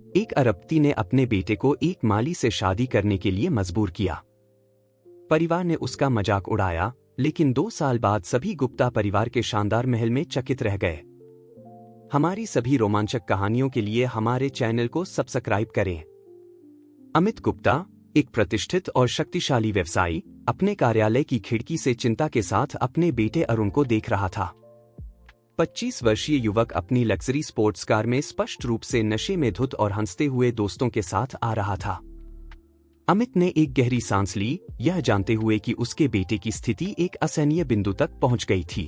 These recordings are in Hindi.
एक अरबपति ने अपने बेटे को एक माली से शादी करने के लिए मजबूर किया। परिवार ने उसका मजाक उड़ाया, लेकिन 2 साल बाद सभी गुप्ता परिवार के शानदार महल में चकित रह गए। हमारी सभी रोमांचक कहानियों के लिए हमारे चैनल को सब्सक्राइब करें। अमित गुप्ता, एक प्रतिष्ठित और शक्तिशाली व्यवसायी, अपने कार्यालय की खिड़की से चिंता के साथ अपने बेटे अरुण को देख रहा था। 25 वर्षीय युवक अपनी लग्जरी स्पोर्ट्स कार में स्पष्ट रूप से नशे में धुत और हंसते हुए दोस्तों के साथ आ रहा था। अमित ने एक गहरी सांस ली, यह जानते हुए कि उसके बेटे की स्थिति एक असहनीय बिंदु तक पहुंच गई थी।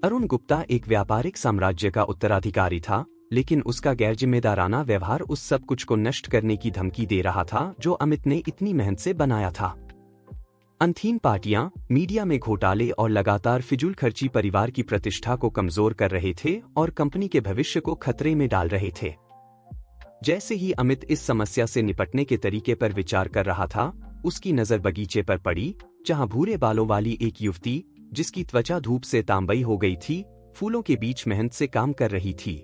अरुण गुप्ता एक व्यापारिक साम्राज्य का उत्तराधिकारी था, लेकिन उसका गैरजिम्मेदाराना व्यवहार उस सब कुछ को नष्ट करने की धमकी दे रहा था जो अमित ने इतनी मेहनत से बनाया था। अनथीन पार्टियां, मीडिया में घोटाले और लगातार फिजूल खर्ची परिवार की प्रतिष्ठा को कमजोर कर रहे थे और कंपनी के भविष्य को खतरे में डाल रहे थे। जैसे ही अमित इस समस्या से निपटने के तरीके पर विचार कर रहा था, उसकी नजर बगीचे पर पड़ी, जहां भूरे बालों वाली एक युवती, जिसकी त्वचा धूप से तांबई हो गई थी, फूलों के बीच मेहनत से काम कर रही थी।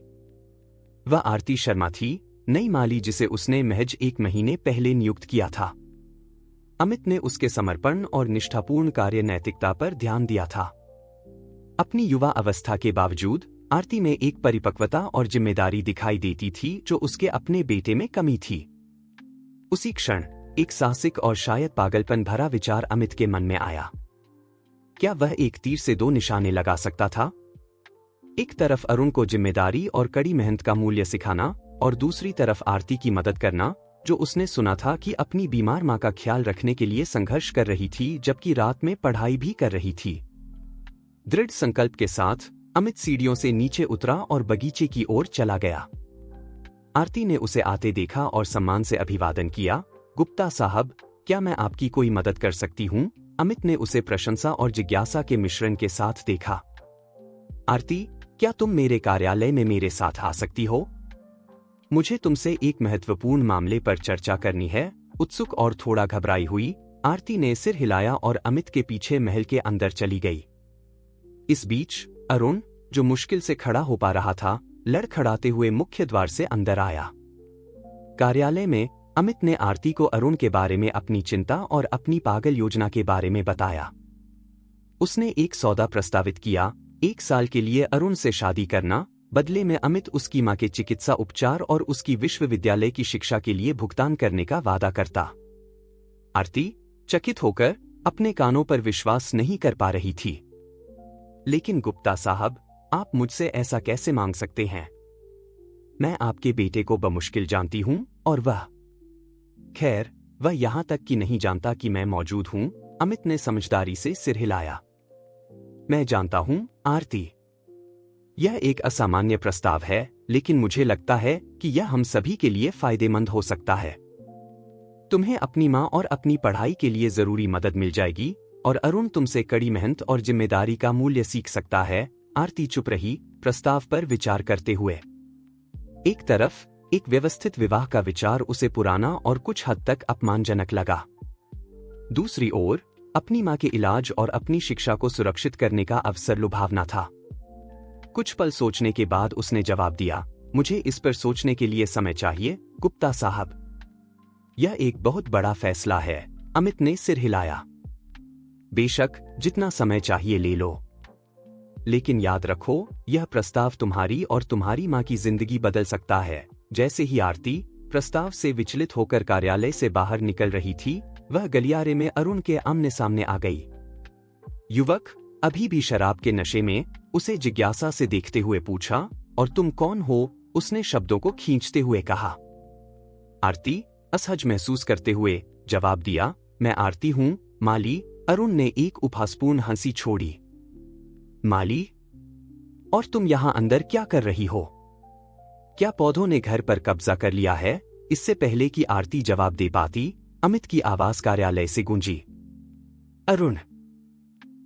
वह आरती शर्मा थी, नई माली जिसे उसने महज 1 महीने पहले नियुक्त किया था। अमित ने उसके समर्पण और निष्ठापूर्ण कार्य नैतिकता पर ध्यान दिया था। अपनी युवा अवस्था के बावजूद आरती में एक परिपक्वता और जिम्मेदारी दिखाई देती थी जो उसके अपने बेटे में कमी थी। उसी क्षण एक साहसिक और शायद पागलपन भरा विचार अमित के मन में आया। क्या वह एक तीर से 2 निशाने लगा सकता था? एक तरफ अरुण को जिम्मेदारी और कड़ी मेहनत का मूल्य सिखाना, और दूसरी तरफ आरती की मदद करना, जो उसने सुना था कि अपनी बीमार मां का ख्याल रखने के लिए संघर्ष कर रही थी, जबकि रात में पढ़ाई भी कर रही थी। दृढ़ संकल्प के साथ अमित सीढ़ियों से नीचे उतरा और बगीचे की ओर चला गया। आरती ने उसे आते देखा और सम्मान से अभिवादन किया। गुप्ता साहब, क्या मैं आपकी कोई मदद कर सकती हूं? अमित ने उसे प्रशंसा और जिज्ञासा के मिश्रण के साथ देखा। आरती, क्या तुम मेरे कार्यालय में मेरे साथ आ सकती हो? मुझे तुमसे एक महत्वपूर्ण मामले पर चर्चा करनी है। उत्सुक और थोड़ा घबराई हुई आरती ने सिर हिलाया और अमित के पीछे महल के अंदर चली गई। इस बीच अरुण, जो मुश्किल से खड़ा हो पा रहा था, लड़खड़ाते हुए मुख्य द्वार से अंदर आया। कार्यालय में अमित ने आरती को अरुण के बारे में अपनी चिंता और अपनी पागल योजना के बारे में बताया। उसने एक सौदा प्रस्तावित किया, 1 साल के लिए अरुण से शादी करना, बदले में अमित उसकी मां के चिकित्सा उपचार और उसकी विश्वविद्यालय की शिक्षा के लिए भुगतान करने का वादा करता। आरती चकित होकर अपने कानों पर विश्वास नहीं कर पा रही थी। लेकिन गुप्ता साहब, आप मुझसे ऐसा कैसे मांग सकते हैं? मैं आपके बेटे को बमुश्किल जानती हूं, और वह खैर, वह यहां तक कि नहीं जानता कि मैं मौजूद हूं। अमित ने समझदारी से सिर हिलाया। मैं जानता हूं आरती, यह एक असामान्य प्रस्ताव है, लेकिन मुझे लगता है कि यह हम सभी के लिए फायदेमंद हो सकता है। तुम्हें अपनी मां और अपनी पढ़ाई के लिए जरूरी मदद मिल जाएगी, और अरुण तुमसे कड़ी मेहनत और जिम्मेदारी का मूल्य सीख सकता है। आरती चुप रही, प्रस्ताव पर विचार करते हुए। एक तरफ एक व्यवस्थित विवाह का विचार उसे पुराना और कुछ हद तक अपमानजनक लगा। दूसरी ओर अपनी मां के इलाज और अपनी शिक्षा को सुरक्षित करने का अवसर लुभावना था। कुछ पल सोचने के बाद उसने जवाब दिया, मुझे इस पर सोचने के लिए समय चाहिए, गुप्ता साहब। यह एक बहुत बड़ा फैसला है। अमित ने सिर हिलाया। बेशक, जितना समय चाहिए ले लो, लेकिन याद रखो, यह प्रस्ताव तुम्हारी और तुम्हारी मां की जिंदगी बदल सकता है। जैसे ही आरती प्रस्ताव से विचलित होकर कार्यालय से बाहर निकल रही थी, वह गलियारे में अरुण के आमने सामने आ गई। युवक अभी भी शराब के नशे में उसे जिज्ञासा से देखते हुए पूछा, और तुम कौन हो? उसने शब्दों को खींचते हुए कहा। आरती असहज महसूस करते हुए जवाब दिया, मैं आरती हूं, माली। अरुण ने एक उपहासपूर्ण हंसी छोड़ी। माली? और तुम यहां अंदर क्या कर रही हो? क्या पौधों ने घर पर कब्जा कर लिया है? इससे पहले कि आरती जवाब दे पाती, अमित की आवाज कार्यालय से गूंजी। अरुण,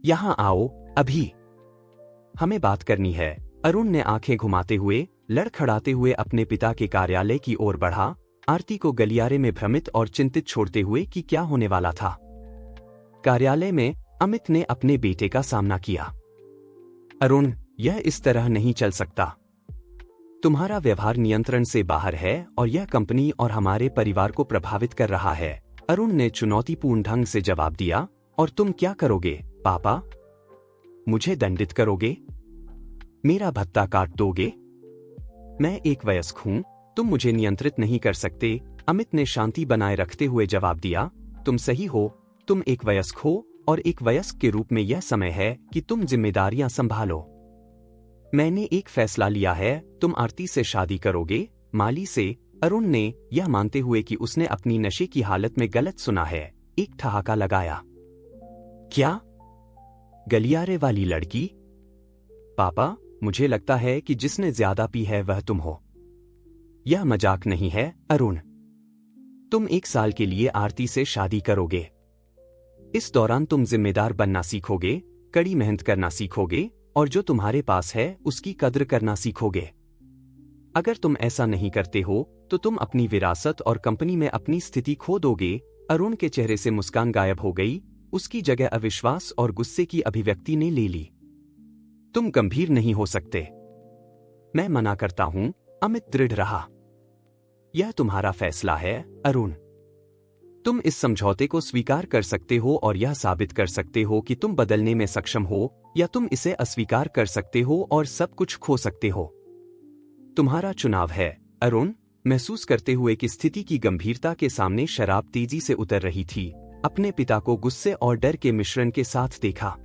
यहां आओ, अभी हमें बात करनी है। अरुण ने आंखें घुमाते हुए, लड़खड़ाते हुए अपने पिता के कार्यालय की ओर बढ़ा, आरती को गलियारे में भ्रमित और चिंतित छोड़ते हुए कि क्या होने वाला था। कार्यालय में अमित ने अपने बेटे का सामना किया। अरुण, यह इस तरह नहीं चल सकता। तुम्हारा व्यवहार नियंत्रण से बाहर है और यह कंपनी और हमारे परिवार को प्रभावित कर रहा है, अरुण ने चुनौतीपूर्ण ढंग से जवाब दिया। और तुम क्या करोगे, पापा? मुझे दंडित करोगे? मेरा भत्ता काट दोगे? मैं एक वयस्क हूं, तुम मुझे नियंत्रित नहीं कर सकते, अमित ने शांति बनाए रखते हुए जवाब दिया। तुम सही हो, तुम एक वयस्क हो और एक वयस्क के रूप में यह समय है कि तुम जिम्मेदारियां संभालो। मैंने एक फैसला लिया है, तुम आरती से शादी करोगे, माली से, अरुण ने, यह मानते हुए कि उसने अपनी नशे की हालत में गलत सुना है, एक ठहाका लगाया। क्या? गलियारे वाली लड़की? पापा, मुझे लगता है कि जिसने ज्यादा पी है वह तुम हो। यह मजाक नहीं है, अरुण। तुम 1 साल के लिए आरती से शादी करोगे। इस दौरान तुम जिम्मेदार बनना सीखोगे, कड़ी मेहनत करना सीखोगे और जो तुम्हारे पास है उसकी कद्र करना सीखोगे। अगर तुम ऐसा नहीं करते हो तो तुम अपनी विरासत और कंपनी में अपनी स्थिति खो दोगे। अरुण के चेहरे से मुस्कान गायब हो गई, उसकी जगह अविश्वास और गुस्से की अभिव्यक्ति ने ले ली। तुम गंभीर नहीं हो सकते। मैं मना करता हूं, अमित दृढ़ रहा। यह तुम्हारा फैसला है, अरुण। तुम इस समझौते को स्वीकार कर सकते हो और यह साबित कर सकते हो कि तुम बदलने में सक्षम हो, या तुम इसे अस्वीकार कर सकते हो और सब कुछ खो सकते हो। तुम्हारा चुनाव है, अरुण। महसूस करते हुए कि स्थिति की गंभीरता के सामने शराब तेजी से उतर रही थी, अपने पिता को गुस्से और डर के मिश्रण के साथ देखा।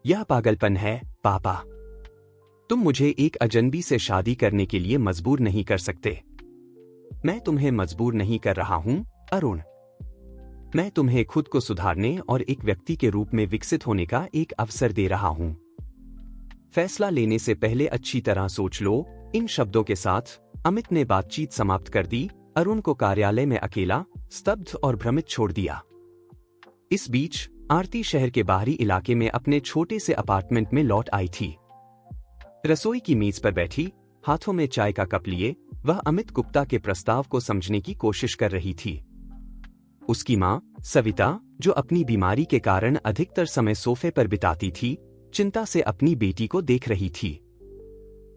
यह पागलपन है, पापा। तुम मुझे एक अजनबी से शादी करने के लिए मजबूर नहीं कर सकते। मैं तुम्हें मजबूर नहीं कर रहा हूं, अरुण। मैं तुम्हें खुद को सुधारने और एक व्यक्ति के रूप में विकसित होने का एक अवसर दे रहा हूं। फैसला लेने से पहले अच्छी तरह सोच लो। इन शब्दों के साथ अमित ने बातचीत समाप्त कर दी, अरुण को कार्यालय में अकेला, स्तब्ध और भ्रमित छोड़ दिया। इस बीच आरती शहर के बाहरी इलाके में अपने छोटे से अपार्टमेंट में लौट आई थी। रसोई की मेज पर बैठी, हाथों में चाय का कप लिए, वह अमित गुप्ता के प्रस्ताव को समझने की कोशिश कर रही थी। उसकी मां, सविता, जो अपनी बीमारी के कारण अधिकतर समय सोफे पर बिताती थी, चिंता से अपनी बेटी को देख रही थी।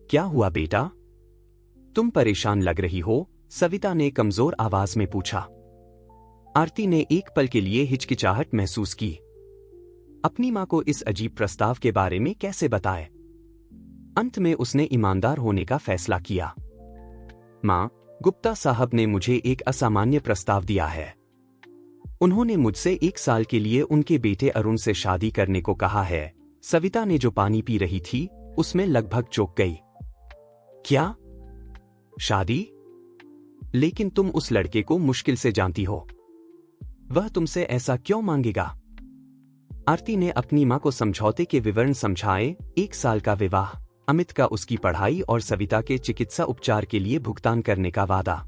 क्या हुआ बेटा? तुम परेशान लग रही हो, सविता ने कमजोर आवाज में पूछा। आरती ने एक पल के लिए हिचकिचाहट महसूस की। अपनी मां को इस अजीब प्रस्ताव के बारे में कैसे बताए? अंत में उसने ईमानदार होने का फैसला किया। मां, गुप्ता साहब ने मुझे एक असामान्य प्रस्ताव दिया है। उन्होंने मुझसे 1 साल के लिए उनके बेटे अरुण से शादी करने को कहा है। सविता ने जो पानी पी रही थी उसमें लगभग चौंक गई। क्या? शादी? लेकिन तुम उस लड़के को मुश्किल से जानती हो। वह तुमसे ऐसा क्यों मांगेगा? आरती ने अपनी मां को समझौते के विवरण समझाए। 1 साल का विवाह, अमित का उसकी पढ़ाई और सविता के चिकित्सा उपचार के लिए भुगतान करने का वादा।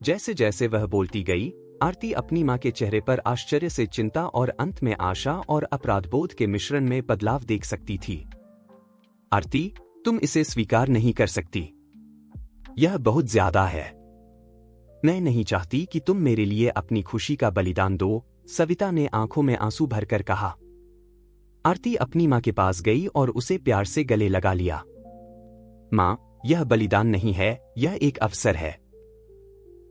जैसे जैसे वह बोलती गई, आरती अपनी मां के चेहरे पर आश्चर्य से चिंता और अंत में आशा और अपराधबोध के मिश्रण में बदलाव देख सकती थी। आरती, तुम इसे स्वीकार नहीं कर सकती। यह बहुत ज्यादा है। मैं नहीं चाहती कि तुम मेरे लिए अपनी खुशी का बलिदान दो, सविता ने आंखों में आंसू भरकर कहा। आरती अपनी मां के पास गई और उसे प्यार से गले लगा लिया। मां, यह बलिदान नहीं है, यह एक अवसर है।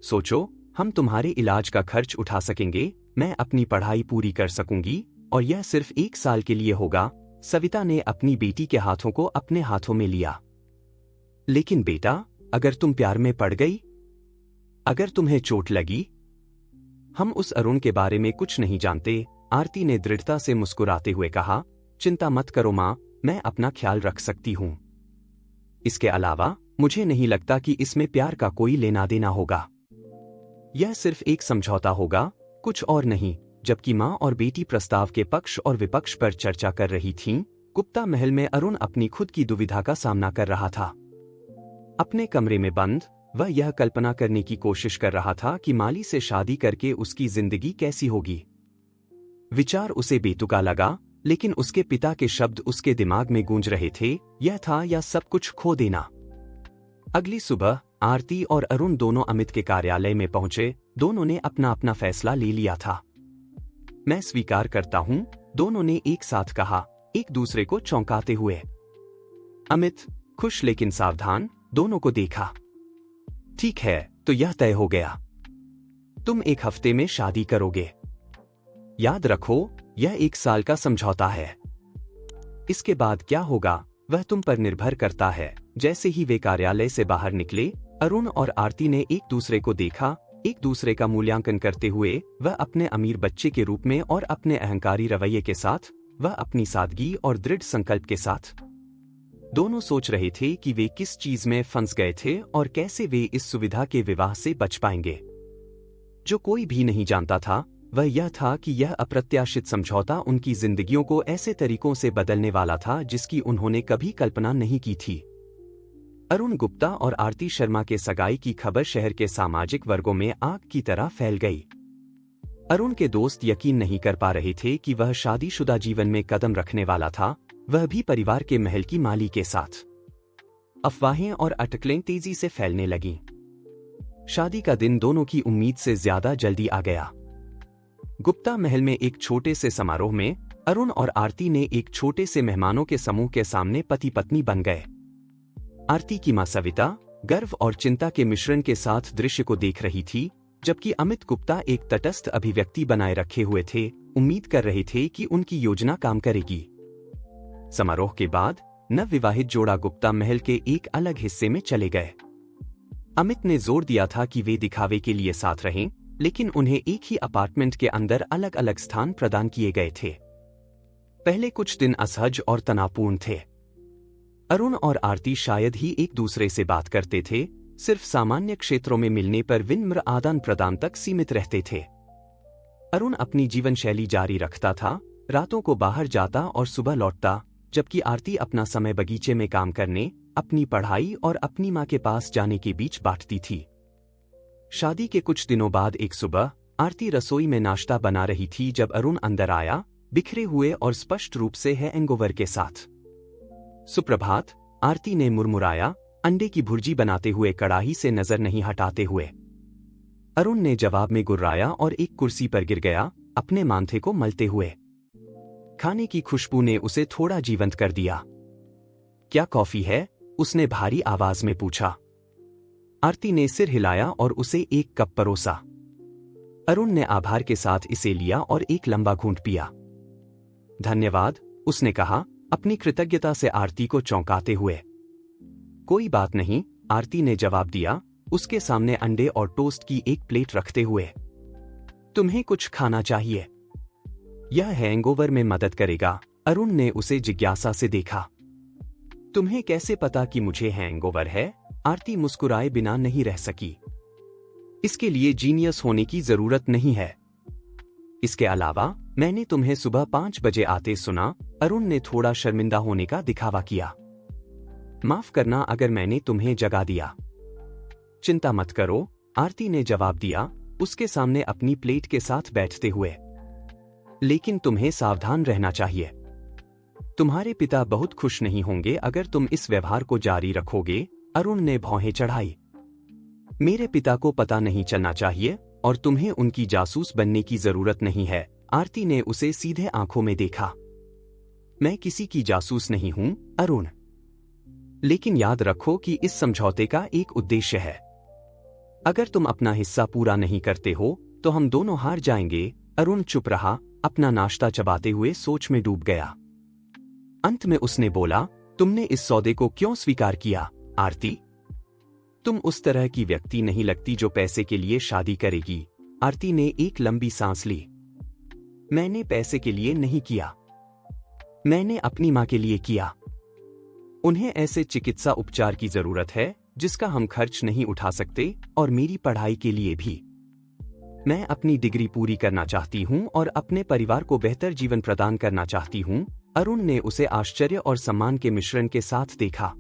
सोचो, हम तुम्हारे इलाज का खर्च उठा सकेंगे, मैं अपनी पढ़ाई पूरी कर सकूंगी, और यह सिर्फ 1 साल के लिए होगा। सविता ने अपनी बेटी के हाथों को अपने हाथों में लिया। लेकिन बेटा, अगर तुम प्यार में पड़ गई, अगर तुम्हें चोट लगी? हम उस अरुण के बारे में कुछ नहीं जानते, आरती ने दृढ़ता से मुस्कुराते हुए कहा। चिंता मत करो मां, मैं अपना ख्याल रख सकती हूं। इसके अलावा मुझे नहीं लगता कि इसमें प्यार का कोई लेना देना होगा। यह सिर्फ एक समझौता होगा, कुछ और नहीं। जबकि मां और बेटी प्रस्ताव के पक्ष और विपक्ष पर चर्चा कर रही थीं, गुप्ता महल में अरुण अपनी खुद की दुविधा का सामना कर रहा था। अपने कमरे में बंद, वह यह कल्पना करने की कोशिश कर रहा था कि माली से शादी करके उसकी जिंदगी कैसी होगी। विचार उसे बेतुका लगा, लेकिन उसके पिता के शब्द उसके दिमाग में गूंज रहे थे, यह था या सब कुछ खो देना। अगली सुबह आरती और अरुण दोनों अमित के कार्यालय में पहुंचे। दोनों ने अपना अपना फैसला ले लिया था। मैं स्वीकार करता हूं, दोनों ने एक साथ कहा, एक दूसरे को चौंकाते हुए। अमित, खुश लेकिन सावधान, दोनों को देखा। ठीक है, तो यह तय हो गया। तुम 1 हफ्ते में शादी करोगे। याद रखो, यह 1 साल का समझौता है। इसके बाद क्या होगा वह तुम पर निर्भर करता है। जैसे ही वे कार्यालय से बाहर निकले, अरुण और आरती ने एक दूसरे को देखा। एक दूसरे का मूल्यांकन करते हुए, वह अपने अमीर बच्चे के रूप में और अपने अहंकारी रवैये के साथ, वह अपनी सादगी और दृढ़ संकल्प के साथ। दोनों सोच रहे थे कि वे किस चीज में फंस गए थे और कैसे वे इस सुविधा के विवाह से बच पाएंगे। जो कोई भी नहीं जानता था वह यह था कि यह अप्रत्याशित समझौता उनकी जिंदगियों को ऐसे तरीकों से बदलने वाला था जिसकी उन्होंने कभी कल्पना नहीं की थी। अरुण गुप्ता और आरती शर्मा के सगाई की खबर शहर के सामाजिक वर्गों में आग की तरह फैल गई। अरुण के दोस्त यकीन नहीं कर पा रहे थे कि वह शादीशुदा जीवन में कदम रखने वाला था, वह भी परिवार के महल की माली के साथ। अफवाहें और अटकलें तेजी से फैलने लगीं। शादी का दिन दोनों की उम्मीद से ज्यादा जल्दी आ गया। गुप्ता महल में एक छोटे से समारोह में अरुण और आरती ने एक छोटे से मेहमानों के समूह के सामने पति पत्नी बन गए। आरती की मां सविता गर्व और चिंता के मिश्रण के साथ दृश्य को देख रही थी, जबकि अमित गुप्ता एक तटस्थ अभिव्यक्ति बनाए रखे हुए थे, उम्मीद कर रहे थे कि उनकी योजना काम करेगी। समारोह के बाद नवविवाहित जोड़ा गुप्ता महल के एक अलग हिस्से में चले गए। अमित ने जोर दिया था कि वे दिखावे के लिए साथ रहें, लेकिन उन्हें एक ही अपार्टमेंट के अंदर अलग अलग स्थान प्रदान किए गए थे। पहले कुछ दिन असहज और तनावपूर्ण थे। अरुण और आरती शायद ही एक दूसरे से बात करते थे, सिर्फ सामान्य क्षेत्रों में मिलने पर विनम्र आदान प्रदान तक सीमित रहते थे। अरुण अपनी जीवन शैली जारी रखता था, रातों को बाहर जाता और सुबह लौटता, जबकि आरती अपना समय बगीचे में काम करने, अपनी पढ़ाई और अपनी मां के पास जाने के बीच बांटती थी। शादी के कुछ दिनों बाद एक सुबह आरती रसोई में नाश्ता बना रही थी जब अरुण अंदर आया, बिखरे हुए और स्पष्ट रूप से हैंगओवर के साथ। सुप्रभात, आरती ने मुरमुराया, अंडे की भुर्जी बनाते हुए कड़ाही से नजर नहीं हटाते हुए। अरुण ने जवाब में गुर्राया और एक कुर्सी पर गिर गया, अपने माथे को मलते हुए। खाने की खुशबू ने उसे थोड़ा जीवंत कर दिया। क्या कॉफी है? उसने भारी आवाज में पूछा। आरती ने सिर हिलाया और उसे एक कप परोसा। अरुण ने आभार के साथ इसे लिया और एक लंबा घूंट पिया। धन्यवाद, उसने कहा, अपनी कृतज्ञता से आरती को चौंकाते हुए। कोई बात नहीं, आरती ने जवाब दिया, उसके सामने अंडे और टोस्ट की एक प्लेट रखते हुए। तुम्हें कुछ खाना चाहिए? यह हैंगओवर में मदद करेगा। अरुण ने उसे जिज्ञासा से देखा। तुम्हें कैसे पता कि मुझे हैंगओवर है? आरती मुस्कुराए बिना नहीं रह सकी। इसके लिए जीनियस होने की जरूरत नहीं है। इसके अलावा मैंने तुम्हें सुबह 5 बजे आते सुना। अरुण ने थोड़ा शर्मिंदा होने का दिखावा किया। माफ करना अगर मैंने तुम्हें जगा दिया। चिंता मत करो, आरती ने जवाब दिया, उसके सामने अपनी प्लेट के साथ बैठते हुए। लेकिन तुम्हें सावधान रहना चाहिए। तुम्हारे पिता बहुत खुश नहीं होंगे अगर तुम इस व्यवहार को जारी रखोगे। अरुण ने भौहें चढ़ाई। मेरे पिता को पता नहीं चलना चाहिए और तुम्हें उनकी जासूस बनने की जरूरत नहीं है। आरती ने उसे सीधे आंखों में देखा। मैं किसी की जासूस नहीं हूं, अरुण। लेकिन याद रखो कि इस समझौते का एक उद्देश्य है। अगर तुम अपना हिस्सा पूरा नहीं करते हो तो हम दोनों हार जाएंगे। अरुण चुप रहा, अपना नाश्ता चबाते हुए सोच में डूब गया। अंत में उसने बोला, तुमने इस सौदे को क्यों स्वीकार किया, आरती? तुम उस तरह की व्यक्ति नहीं लगती जो पैसे के लिए शादी करेगी। आरती ने एक लंबी सांस ली। मैंने पैसे के लिए नहीं किया, मैंने अपनी मां के लिए किया। उन्हें ऐसे चिकित्सा उपचार की जरूरत है जिसका हम खर्च नहीं उठा सकते, और मेरी पढ़ाई के लिए भी। मैं अपनी डिग्री पूरी करना चाहती हूं और अपने परिवार को बेहतर जीवन प्रदान करना चाहती हूं। अरुण ने उसे आश्चर्य और सम्मान के मिश्रण के साथ देखा।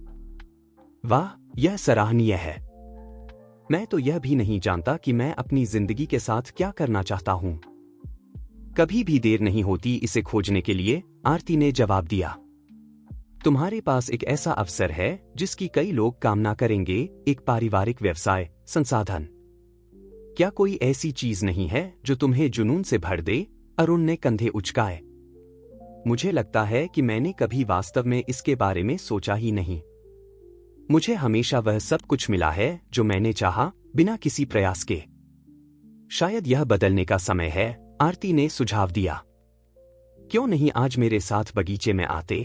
वाह, यह सराहनीय है। मैं तो यह भी नहीं जानता कि मैं अपनी जिंदगी के साथ क्या करना चाहता हूं। कभी भी देर नहीं होती इसे खोजने के लिए, आरती ने जवाब दिया। तुम्हारे पास एक ऐसा अवसर है जिसकी कई लोग कामना करेंगे, एक पारिवारिक व्यवसाय, संसाधन। क्या कोई ऐसी चीज नहीं है जो तुम्हें जुनून से भर दे? अरुण ने कंधे उचकाए। मुझे लगता है कि मैंने कभी वास्तव में इसके बारे में सोचा ही नहीं। मुझे हमेशा वह सब कुछ मिला है जो मैंने चाहा, बिना किसी प्रयास के। शायद यह बदलने का समय है, आरती ने सुझाव दिया। क्यों नहीं आज मेरे साथ बगीचे में आते?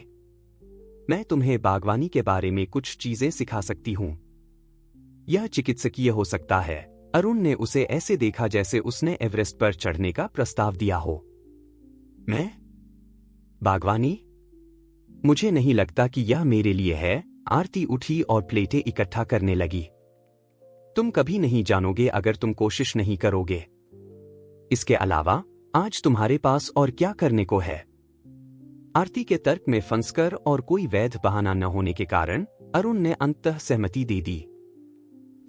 मैं तुम्हें बागवानी के बारे में कुछ चीजें सिखा सकती हूं। यह चिकित्सकीय हो सकता है। अरुण ने उसे ऐसे देखा जैसे उसने एवरेस्ट पर चढ़ने का प्रस्ताव दिया हो। मैं? बागवानी? मुझे नहीं लगता कि यह मेरे लिए है। आरती उठी और प्लेटें इकट्ठा करने लगी। तुम कभी नहीं जानोगे अगर तुम कोशिश नहीं करोगे। इसके अलावा आज तुम्हारे पास और क्या करने को है? आरती के तर्क में फंसकर और कोई वैध बहाना न होने के कारण अरुण ने अंततः सहमति दे दी।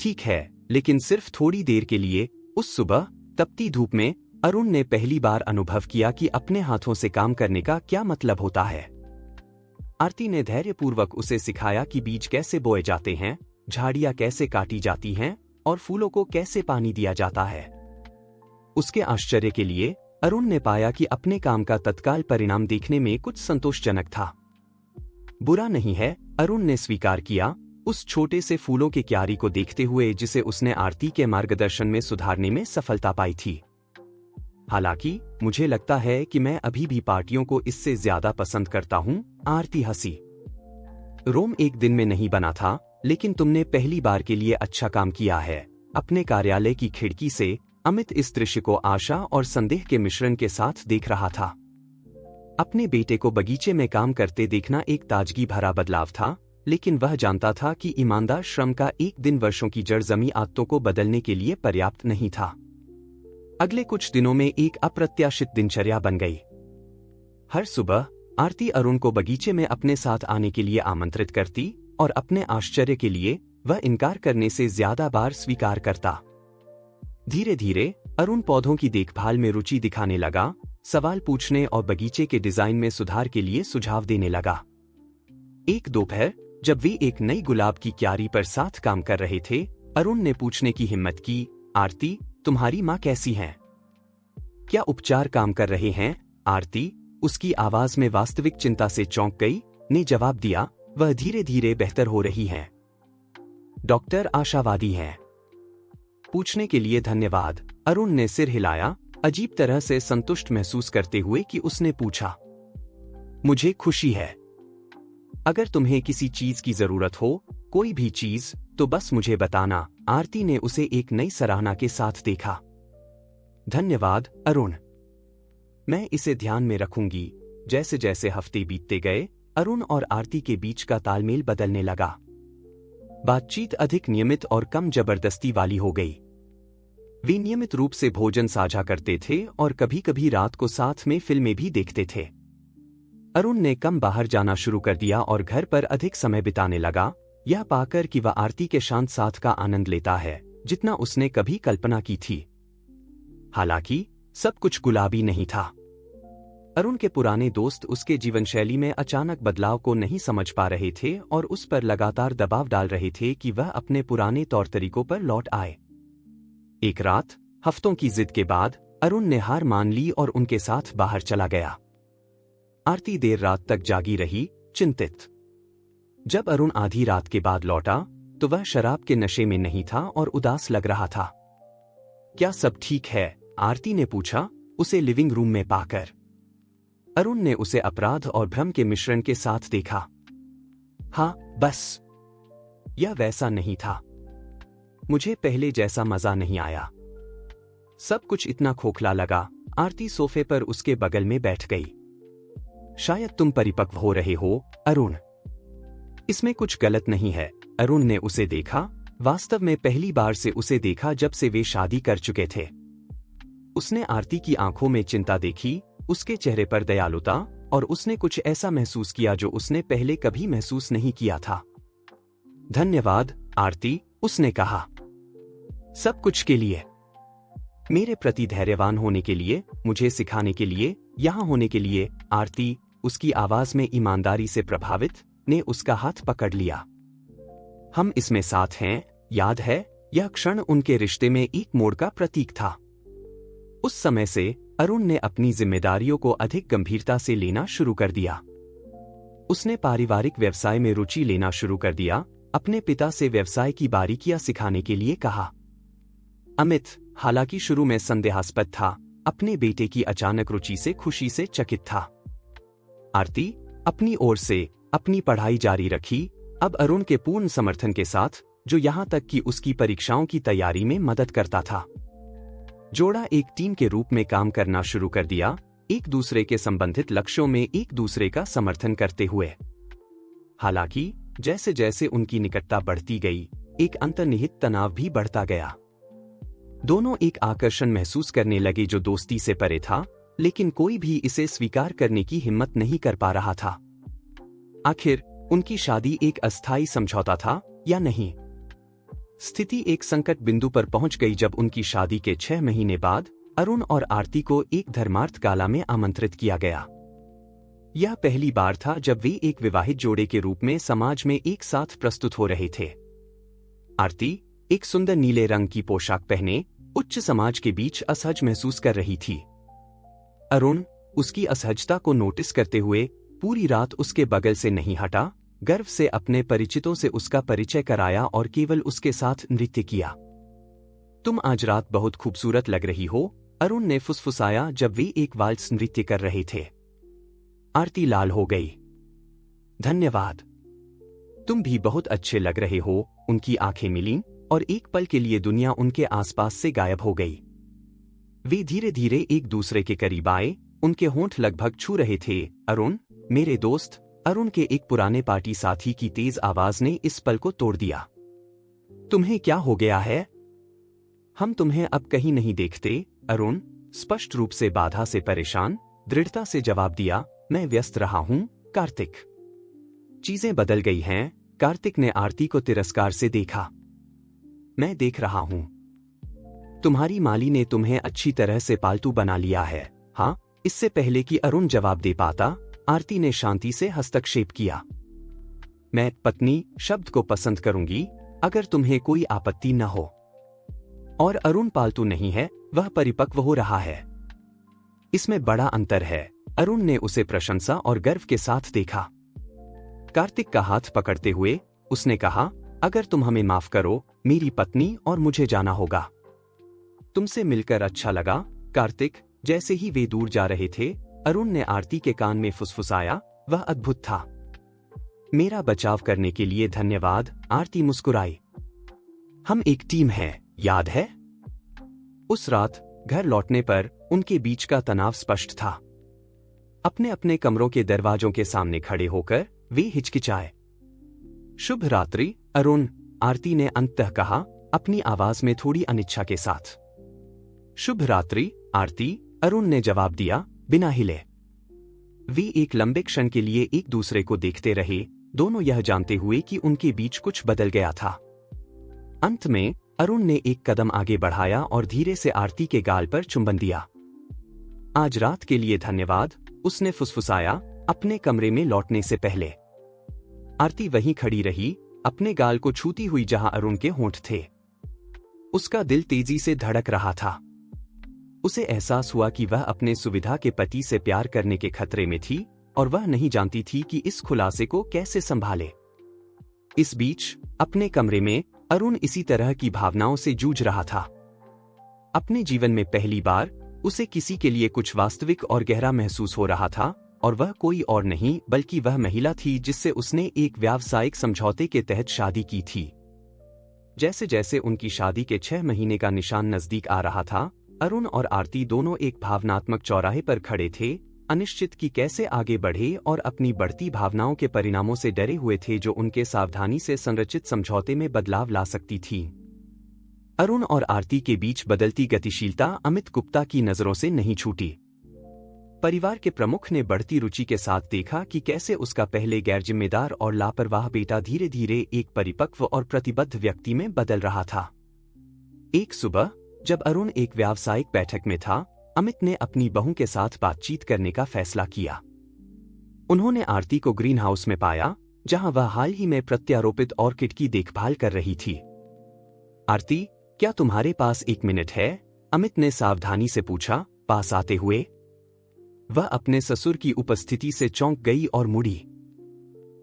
ठीक है, लेकिन सिर्फ थोड़ी देर के लिए। उस सुबह तपती धूप में अरुण ने पहली बार अनुभव किया कि अपने हाथों से काम करने का क्या मतलब होता है। आरती ने धैर्यपूर्वक उसे सिखाया कि बीज कैसे बोए जाते हैं, झाड़ियां कैसे काटी जाती हैं और फूलों को कैसे पानी दिया जाता है। उसके आश्चर्य के लिए अरुण ने पाया कि अपने काम का तत्काल परिणाम देखने में कुछ संतोषजनक था। बुरा नहीं है, अरुण ने स्वीकार किया, उस छोटे से फूलों की क्यारी को देखते हुए जिसे उसने आरती के मार्गदर्शन में सुधारने में सफलता पाई थी। हालांकि मुझे लगता है कि मैं अभी भी पार्टियों को इससे ज्यादा पसंद करता हूं। आरती हंसी। रोम एक दिन में नहीं बना था, लेकिन तुमने पहली बार के लिए अच्छा काम किया है। अपने कार्यालय की खिड़की से अमित इस दृश्य को आशा और संदेह के मिश्रण के साथ देख रहा था। अपने बेटे को बगीचे में काम करते देखना एक ताजगी भरा बदलाव था, लेकिन वह जानता था कि ईमानदार श्रम का एक दिन वर्षों की जड़ जमी आदतों को बदलने के लिए पर्याप्त नहीं था। अगले कुछ दिनों में एक अप्रत्याशित दिनचर्या बन गई। हर सुबह आरती अरुण को बगीचे में अपने साथ आने के लिए आमंत्रित करती और अपने आश्चर्य के लिए वह इनकार करने से ज्यादा बार स्वीकार करता। धीरे धीरे अरुण पौधों की देखभाल में रुचि दिखाने लगा, सवाल पूछने और बगीचे के डिजाइन में सुधार के लिए सुझाव देने लगा। एक दोपहर जब वे एक नई गुलाब की क्यारी पर साथ काम कर रहे थे, अरुण ने पूछने की हिम्मत की, आरती, तुम्हारी माँ कैसी हैं? क्या उपचार काम कर रहे हैं? आरती, उसकी आवाज में वास्तविक चिंता से चौंक गई, ने जवाब दिया, वह धीरे धीरे बेहतर हो रही हैं। डॉक्टर आशावादी हैं। पूछने के लिए धन्यवाद। अरुण ने सिर हिलाया, अजीब तरह से संतुष्ट महसूस करते हुए कि उसने पूछा। मुझे खुशी है। अगर तुम्हें किसी चीज की जरूरत हो, कोई भी चीज, तो बस मुझे बताना। आरती ने उसे एक नई सराहना के साथ देखा। धन्यवाद अरुण, मैं इसे ध्यान में रखूंगी। जैसे जैसे हफ्ते बीतते गए, अरुण और आरती के बीच का तालमेल बदलने लगा। बातचीत अधिक नियमित और कम जबरदस्ती वाली हो गई। वे नियमित रूप से भोजन साझा करते थे और कभी कभी रात को साथ में फिल्में भी देखते थे। अरुण ने कम बाहर जाना शुरू कर दिया और घर पर अधिक समय बिताने लगा, यह पाकर कि वह आरती के शांत साथ का आनंद लेता है जितना उसने कभी कल्पना की थी। हालांकि सब कुछ गुलाबी नहीं था। अरुण के पुराने दोस्त उसके जीवनशैली में अचानक बदलाव को नहीं समझ पा रहे थे और उस पर लगातार दबाव डाल रहे थे कि वह अपने पुराने तौर तरीकों पर लौट आए। एक रात, हफ्तों की जिद के बाद, अरुण ने हार मान ली और उनके साथ बाहर चला गया। आरती देर रात तक जागी रही, चिंतित। जब अरुण आधी रात के बाद लौटा, तो वह शराब के नशे में नहीं था और उदास लग रहा था। क्या सब ठीक है? आरती ने पूछा, उसे लिविंग रूम में पाकर। अरुण ने उसे अपराध और भ्रम के मिश्रण के साथ देखा। हाँ, बस यह वैसा नहीं था। मुझे पहले जैसा मजा नहीं आया। सब कुछ इतना खोखला लगा। आरती सोफे पर उसके बगल में बैठ गई। शायद तुम परिपक्व हो रहे हो, अरुण। इसमें कुछ गलत नहीं है। अरुण ने उसे देखा, वास्तव में पहली बार से उसे देखा जब से वे शादी कर चुके थे। उसने आरती की आंखों में चिंता देखी, उसके चेहरे पर दयालुता, और उसने कुछ ऐसा महसूस किया जो उसने पहले कभी महसूस नहीं किया था। धन्यवाद आरती, उसने कहा, सब कुछ के लिए। मेरे प्रति धैर्यवान होने के लिए, मुझे सिखाने के लिए, यहां होने के लिए। आरती, उसकी आवाज में ईमानदारी से प्रभावित, ने उसका हाथ पकड़ लिया। हम इसमें साथ हैं, याद है? यह क्षण उनके रिश्ते में एक मोड़ का प्रतीक था। उस समय से अरुण ने अपनी जिम्मेदारियों को अधिक गंभीरता से लेना शुरू कर दिया। उसने पारिवारिक व्यवसाय में रुचि लेना शुरू कर दिया, अपने पिता से व्यवसाय की बारीकियां सिखाने के लिए कहा। अमित, हालांकि शुरू में संदेहास्पद था, अपने बेटे की अचानक रुचि से खुशी से चकित था। आरती अपनी ओर से अपनी पढ़ाई जारी रखी, अब अरुण के पूर्ण समर्थन के साथ, जो यहां तक कि उसकी परीक्षाओं की तैयारी में मदद करता था। जोड़ा एक टीम के रूप में काम करना शुरू कर दिया, एक दूसरे के संबंधित लक्ष्यों में एक दूसरे का समर्थन करते हुए। हालांकि जैसे जैसे उनकी निकटता बढ़ती गई, एक अंतर्निहित तनाव भी बढ़ता गया। दोनों एक आकर्षण महसूस करने लगे जो दोस्ती से परे था, लेकिन कोई भी इसे स्वीकार करने की हिम्मत नहीं कर पा रहा था। आखिर उनकी शादी एक अस्थायी समझौता था या नहीं? स्थिति एक संकट बिंदु पर पहुंच गई जब उनकी शादी के 6 महीने बाद अरुण और आरती को एक धर्मार्थ गाला में आमंत्रित किया गया। यह पहली बार था जब वे एक विवाहित जोड़े के रूप में समाज में एक साथ प्रस्तुत हो रहे थे। आरती एक सुंदर नीले रंग की पोशाक पहने उच्च समाज के बीच असहज महसूस कर रही थी। अरुण उसकी असहजता को नोटिस करते हुए पूरी रात उसके बगल से नहीं हटा, गर्व से अपने परिचितों से उसका परिचय कराया और केवल उसके साथ नृत्य किया। तुम आज रात बहुत खूबसूरत लग रही हो, अरुण ने फुसफुसाया जब वे एक वाल्स नृत्य कर रहे थे। आरती लाल हो गई। धन्यवाद, तुम भी बहुत अच्छे लग रहे हो। उनकी आंखें मिलीं और एक पल के लिए दुनिया उनके आसपास से गायब हो गई। वे धीरे धीरे एक दूसरे के करीब आए, उनके होंठ लगभग छू रहे थे। अरुण, मेरे दोस्त, अरुण के एक पुराने पार्टी साथी की तेज आवाज ने इस पल को तोड़ दिया। तुम्हें क्या हो गया है? हम तुम्हें अब कहीं नहीं देखते। अरुण स्पष्ट रूप से बाधा से परेशान, दृढ़ता से जवाब दिया, मैं व्यस्त रहा हूं, कार्तिक। चीजें बदल गई हैं। कार्तिक ने आरती को तिरस्कार से देखा। मैं देख रहा हूं। तुम्हारी माली ने तुम्हें अच्छी तरह से पालतू बना लिया है। हाँ, इससे पहले कि अरुण जवाब दे पाता, आरती ने शांति से हस्तक्षेप किया। मैं पत्नी शब्द को पसंद करूंगी अगर तुम्हें कोई आपत्ति न हो। और अरुण पालतू नहीं है, वह परिपक्व हो रहा है। इसमें बड़ा अंतर है। अरुण ने उसे प्रशंसा और गर्व के साथ देखा। कार्तिक का हाथ पकड़ते हुए उसने कहा, अगर तुम हमें माफ करो, मेरी पत्नी और मुझे जाना होगा। तुमसे मिलकर अच्छा लगा, कार्तिक। जैसे ही वे दूर जा रहे थे, अरुण ने आरती के कान में फुसफुसाया, वह अद्भुत था। मेरा बचाव करने के लिए धन्यवाद। आरती मुस्कुराई। हम एक टीम हैं, याद है? उस रात घर लौटने पर उनके बीच का तनाव स्पष्ट था। अपने अपने कमरों के दरवाजों के सामने खड़े होकर वे हिचकिचाए। शुभ रात्रि अरुण, आरती ने अंततः कहा, अपनी आवाज में थोड़ी अनिच्छा के साथ। शुभ रात्रि आरती, अरुण ने जवाब दिया, बिना हिले। वे एक लंबे क्षण के लिए एक दूसरे को देखते रहे, दोनों यह जानते हुए कि उनके बीच कुछ बदल गया था। अंत में अरुण ने एक कदम आगे बढ़ाया और धीरे से आरती के गाल पर चुंबन दिया। आज रात के लिए धन्यवाद, उसने फुसफुसाया अपने कमरे में लौटने से पहले। आरती वहीं खड़ी रही, अपने गाल को छूती हुई जहां अरुण के होंठ थे। उसका दिल तेजी से धड़क रहा था। उसे एहसास हुआ कि वह अपने सुविधा के पति से प्यार करने के खतरे में थी और वह नहीं जानती थी कि इस खुलासे को कैसे संभाले। इस बीच अपने कमरे में अरुण इसी तरह की भावनाओं से जूझ रहा था। अपने जीवन में पहली बार उसे किसी के लिए कुछ वास्तविक और गहरा महसूस हो रहा था, और वह कोई और नहीं बल्कि वह महिला थी जिससे उसने एक व्यावसायिक समझौते के तहत शादी की थी। जैसे जैसे उनकी शादी के 6 महीने का निशान नजदीक आ रहा था, अरुण और आरती दोनों एक भावनात्मक चौराहे पर खड़े थे, अनिश्चित कि कैसे आगे बढ़े और अपनी बढ़ती भावनाओं के परिणामों से डरे हुए थे जो उनके सावधानी से संरचित समझौते में बदलाव ला सकती थी। अरुण और आरती के बीच बदलती गतिशीलता अमित गुप्ता की नजरों से नहीं छूटी। परिवार के प्रमुख ने बढ़ती रुचि के साथ देखा कि कैसे उसका पहले गैर जिम्मेदार और लापरवाह बेटा धीरे धीरे एक परिपक्व और प्रतिबद्ध व्यक्ति में बदल रहा था। एक सुबह जब अरुण एक व्यावसायिक बैठक में था, अमित ने अपनी बहू के साथ बातचीत करने का फैसला किया। उन्होंने आरती को ग्रीन हाउस में पाया, जहां वह हाल ही में प्रत्यारोपित ऑर्किड की देखभाल कर रही थी। आरती, क्या तुम्हारे पास 1 मिनट है? अमित ने सावधानी से पूछा, पास आते हुए। वह अपने ससुर की उपस्थिति से चौंक गई और मुड़ी।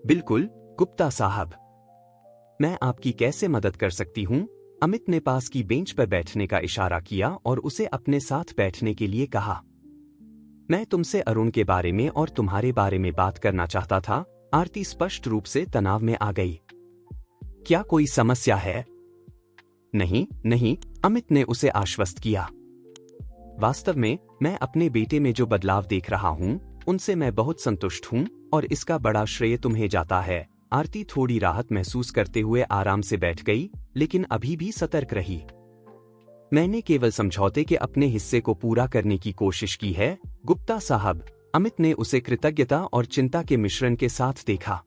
बिल्कुल, गुप्ता साहब। मैं आपकी कैसे मदद कर सकती हूँ? अमित ने पास की बेंच पर बैठने का इशारा किया और उसे अपने साथ बैठने के लिए कहा। मैं तुमसे अरुण के बारे में और तुम्हारे बारे में बात करना चाहता था। आरती स्पष्ट रूप से तनाव में आ गई। क्या कोई समस्या है? नहीं नहीं, अमित ने उसे आश्वस्त किया। वास्तव में मैं अपने बेटे में जो बदलाव देख रहा हूँ उनसे मैं बहुत संतुष्ट हूँ और इसका बड़ा श्रेय तुम्हें जाता है। आरती थोड़ी राहत महसूस करते हुए आराम से बैठ गई, लेकिन अभी भी सतर्क रही। मैंने केवल समझौते के अपने हिस्से को पूरा करने की कोशिश की है, गुप्ता साहब। अमित ने उसे कृतज्ञता और चिंता के मिश्रण के साथ देखा।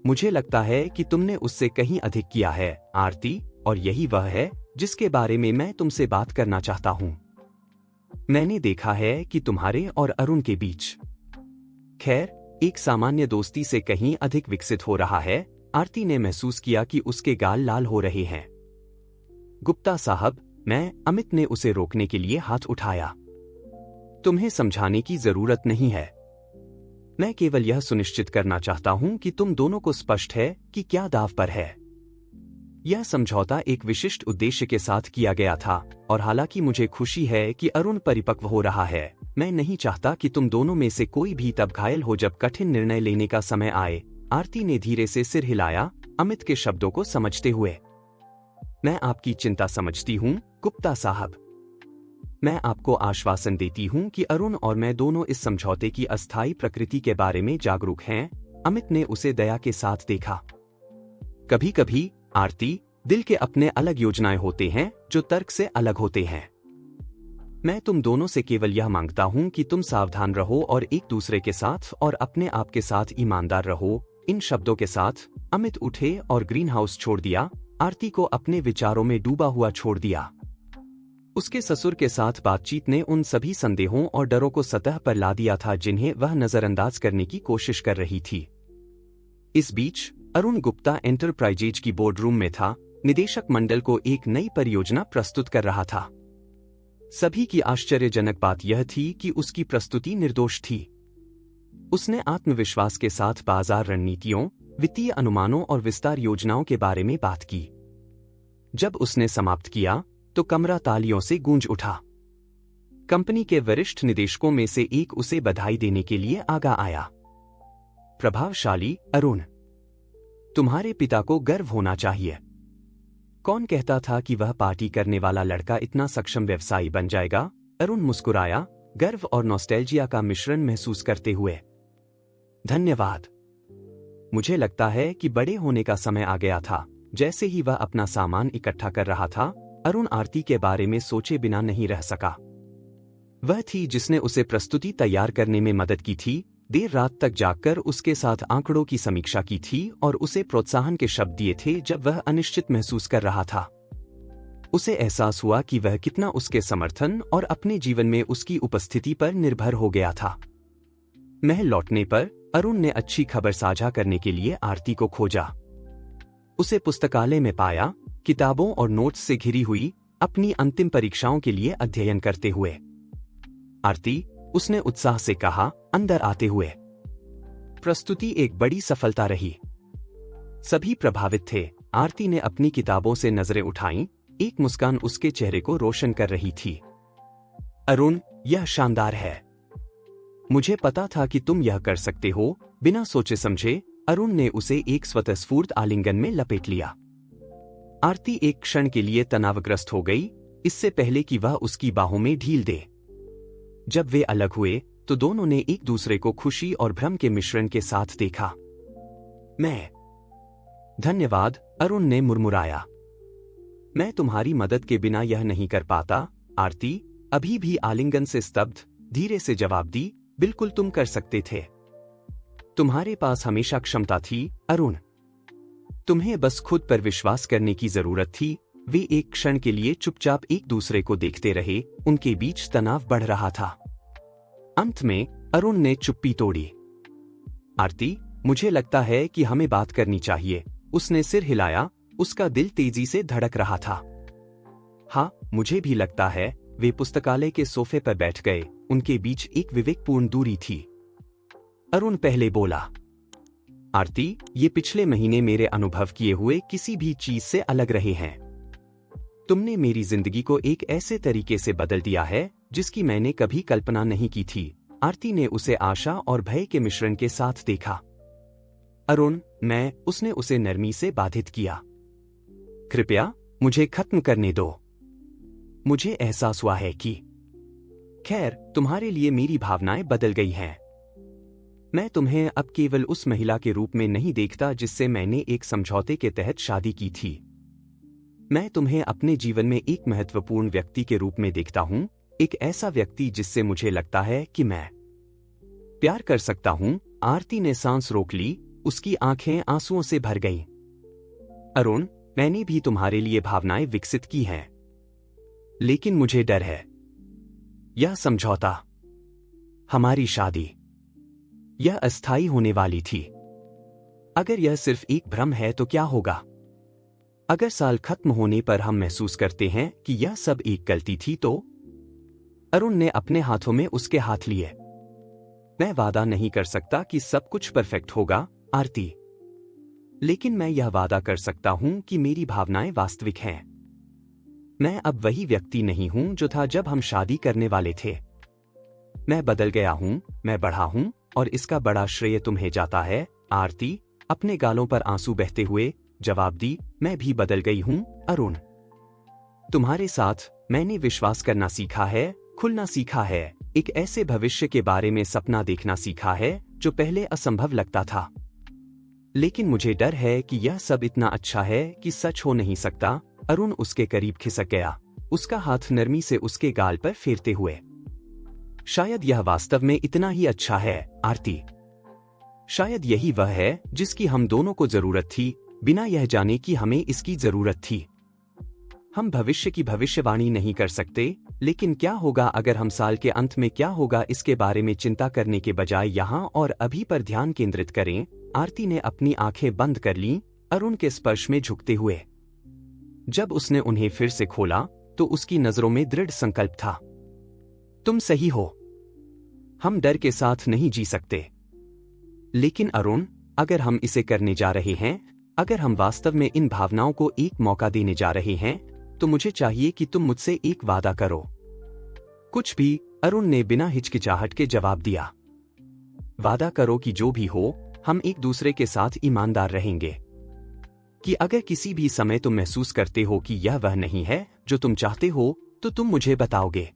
मुझे लगता है कि तुमने उससे कहीं अधिक किया है, आरती, और यही वह है जिसके बारे में मैं तुमसे बात करना चाहता हूं। मैंने देखा है कि तुम्हारे और अरुण के बीच खैर एक सामान्य दोस्ती से कहीं अधिक विकसित हो रहा है। आरती ने महसूस किया कि उसके गाल लाल हो रहे हैं। गुप्ता साहब, अमित ने उसे रोकने के लिए हाथ उठाया। तुम्हें समझाने की जरूरत नहीं है। मैं केवल यह सुनिश्चित करना चाहता हूं कि तुम दोनों को स्पष्ट है कि क्या दांव पर है। यह समझौता एक विशिष्ट उद्देश्य के साथ किया गया था, और हालांकि मुझे खुशी है कि अरुण परिपक्व हो रहा है, मैं नहीं चाहता कि तुम दोनों में से कोई भी तब घायल हो जब कठिन निर्णय लेने का समय आए। आरती ने धीरे से सिर हिलाया, अमित के शब्दों को समझते हुए। मैं आपकी चिंता समझती हूँ, गुप्ता साहब। मैं आपको आश्वासन देती हूँ कि अरुण और मैं दोनों इस समझौते की अस्थायी प्रकृति के बारे में जागरूक हैं। अमित ने उसे दया के साथ देखा। कभी कभी आरती, दिल के अपने अलग योजनाएं होते हैं जो तर्क से अलग होते हैं। मैं तुम दोनों से केवल यह मांगता हूं कि तुम सावधान रहो और एक दूसरे के साथ और अपने आप के साथ ईमानदार रहो। इन शब्दों के साथ अमित उठे और ग्रीन हाउस छोड़ दिया, आरती को अपने विचारों में डूबा हुआ छोड़ दिया। उसके ससुर के साथ बातचीत ने उन सभी संदेहों और डरों को सतह पर ला दिया था जिन्हें वह नजरअंदाज करने की कोशिश कर रही थी। इस बीच अरुण गुप्ता एंटरप्राइजेज की बोर्ड रूम में था, निदेशक मंडल को एक नई परियोजना प्रस्तुत कर रहा था। सभी की आश्चर्यजनक बात यह थी कि उसकी प्रस्तुति निर्दोष थी। उसने आत्मविश्वास के साथ बाजार रणनीतियों, वित्तीय अनुमानों और विस्तार योजनाओं के बारे में बात की। जब उसने समाप्त किया तो कमरा तालियों से गूंज उठा। कंपनी के वरिष्ठ निदेशकों में से एक उसे बधाई देने के लिए आगा आया। प्रभावशाली अरुण, तुम्हारे पिता को गर्व होना चाहिए। कौन कहता था कि वह पार्टी करने वाला लड़का इतना सक्षम व्यवसायी बन जाएगा? अरुण मुस्कुराया, गर्व और नॉस्टैल्जिया का मिश्रण महसूस करते हुए। धन्यवाद। मुझे लगता है कि बड़े होने का समय आ गया था। जैसे ही वह अपना सामान इकट्ठा कर रहा था, अरुण आरती के बारे में सोचे बिना नहीं रह सका। वह थी जिसने उसे प्रस्तुति तैयार करने में मदद की थी, देर रात तक जागकर उसके साथ आंकड़ों की समीक्षा की थी और उसे प्रोत्साहन के शब्द दिए थे जब वह अनिश्चित महसूस कर रहा था। उसे एहसास हुआ कि वह कितना उसके समर्थन और अपने जीवन में उसकी उपस्थिति पर निर्भर हो गया था। महल लौटने पर अरुण ने अच्छी खबर साझा करने के लिए आरती को खोजा। उसे पुस्तकालय में पाया, किताबों और नोट्स से घिरी हुई, अपनी अंतिम परीक्षाओं के लिए अध्ययन करते हुए। आरती, उसने उत्साह से कहा, अंदर आते हुए। प्रस्तुति एक बड़ी सफलता रही। सभी प्रभावित थे। आरती ने अपनी किताबों से नजरें उठाईं, एक मुस्कान उसके चेहरे को रोशन कर रही थी। अरुण, यह शानदार है। मुझे पता था कि तुम यह कर सकते हो। बिना सोचे समझे अरुण ने उसे एक स्वतःस्फूर्त आलिंगन में लपेट लिया। आरती एक क्षण के लिए तनावग्रस्त हो गई, इससे पहले कि वह उसकी बाहों में ढील दे। जब वे अलग हुए तो दोनों ने एक दूसरे को खुशी और भ्रम के मिश्रण के साथ देखा। धन्यवाद, अरुण ने मुरमुराया। मैं तुम्हारी मदद के बिना यह नहीं कर पाता। आरती, अभी भी आलिंगन से स्तब्ध, धीरे से जवाब दी, बिल्कुल तुम कर सकते थे। तुम्हारे पास हमेशा क्षमता थी, अरुण। तुम्हें बस खुद पर विश्वास करने की जरूरत थी। वे एक क्षण के लिए चुपचाप एक दूसरे को देखते रहे, उनके बीच तनाव बढ़ रहा था। अंत में अरुण ने चुप्पी तोड़ी। आरती, मुझे लगता है कि हमें बात करनी चाहिए। उसने सिर हिलाया, उसका दिल तेजी से धड़क रहा था। हाँ, मुझे भी लगता है। वे पुस्तकालय के सोफे पर बैठ गए, उनके बीच एक विवेकपूर्ण दूरी थी। अरुण पहले बोला। आरती, ये पिछले महीने मेरे अनुभव किए हुए किसी भी चीज से अलग रहे हैं। तुमने मेरी जिंदगी को एक ऐसे तरीके से बदल दिया है जिसकी मैंने कभी कल्पना नहीं की थी। आरती ने उसे आशा और भय के मिश्रण के साथ देखा। अरुण, उसने उसे नरमी से बाधित किया। कृपया मुझे खत्म करने दो। मुझे एहसास हुआ है कि खैर, तुम्हारे लिए मेरी भावनाएं बदल गई हैं। मैं तुम्हें अब केवल उस महिला के रूप में नहीं देखता जिससे मैंने एक समझौते के तहत शादी की थी। मैं तुम्हें अपने जीवन में एक महत्वपूर्ण व्यक्ति के रूप में देखता हूं, एक ऐसा व्यक्ति जिससे मुझे लगता है कि मैं प्यार कर सकता हूं। आरती ने सांस रोक ली, उसकी आंखें आंसुओं से भर गईं। अरुण, मैंने भी तुम्हारे लिए भावनाएं विकसित की हैं, लेकिन मुझे डर है। यह समझौता, हमारी शादी, यह अस्थायी होने वाली थी। अगर यह सिर्फ एक भ्रम है तो क्या होगा? अगर साल खत्म होने पर हम महसूस करते हैं कि यह सब एक गलती थी तो? अरुण ने अपने हाथों में उसके हाथ लिए। मैं वादा नहीं कर सकता कि सब कुछ परफेक्ट होगा, आरती, लेकिन मैं यह वादा कर सकता हूं कि मेरी भावनाएं वास्तविक हैं। मैं अब वही व्यक्ति नहीं हूं जो था जब हम शादी करने वाले थे। मैं बदल गया हूं, मैं बढ़ा हूं, और इसका बड़ा श्रेय तुम्हें जाता है। आरती, अपने गालों पर आंसू बहते हुए जवाब दी, मैं भी बदल गई हूं अरुण। तुम्हारे साथ मैंने विश्वास करना सीखा है, खुलना सीखा है, एक ऐसे भविष्य के बारे में सपना देखना सीखा है जो पहले असंभव लगता था। लेकिन मुझे डर है कि यह सब इतना अच्छा है कि सच हो नहीं सकता। अरुण उसके करीब खिसक गया, उसका हाथ नरमी से उसके गाल पर फेरते हुए। शायद यह वास्तव में इतना ही अच्छा है, आरती। शायद यही वह है जिसकी हम दोनों को जरूरत थी, बिना यह जाने कि हमें इसकी जरूरत थी। हम भविष्य की भविष्यवाणी नहीं कर सकते, लेकिन क्या होगा अगर हम साल के अंत में क्या होगा इसके बारे में चिंता करने के बजाय यहां और अभी पर ध्यान केंद्रित करें। आरती ने अपनी आंखें बंद कर लीं, अरुण के स्पर्श में झुकते हुए। जब उसने उन्हें फिर से खोला तो उसकी नजरों में दृढ़ संकल्प था। तुम सही हो, हम डर के साथ नहीं जी सकते। लेकिन अरुण, अगर हम इसे करने जा रहे हैं, अगर हम वास्तव में इन भावनाओं को एक मौका देने जा रहे हैं, तो मुझे चाहिए कि तुम मुझसे एक वादा करो। कुछ भी, अरुण ने बिना हिचकिचाहट के जवाब दिया। वादा करो कि जो भी हो, हम एक दूसरे के साथ ईमानदार रहेंगे। कि अगर किसी भी समय तुम महसूस करते हो कि यह वह नहीं है जो तुम चाहते हो, तो तुम मुझे बताओगे।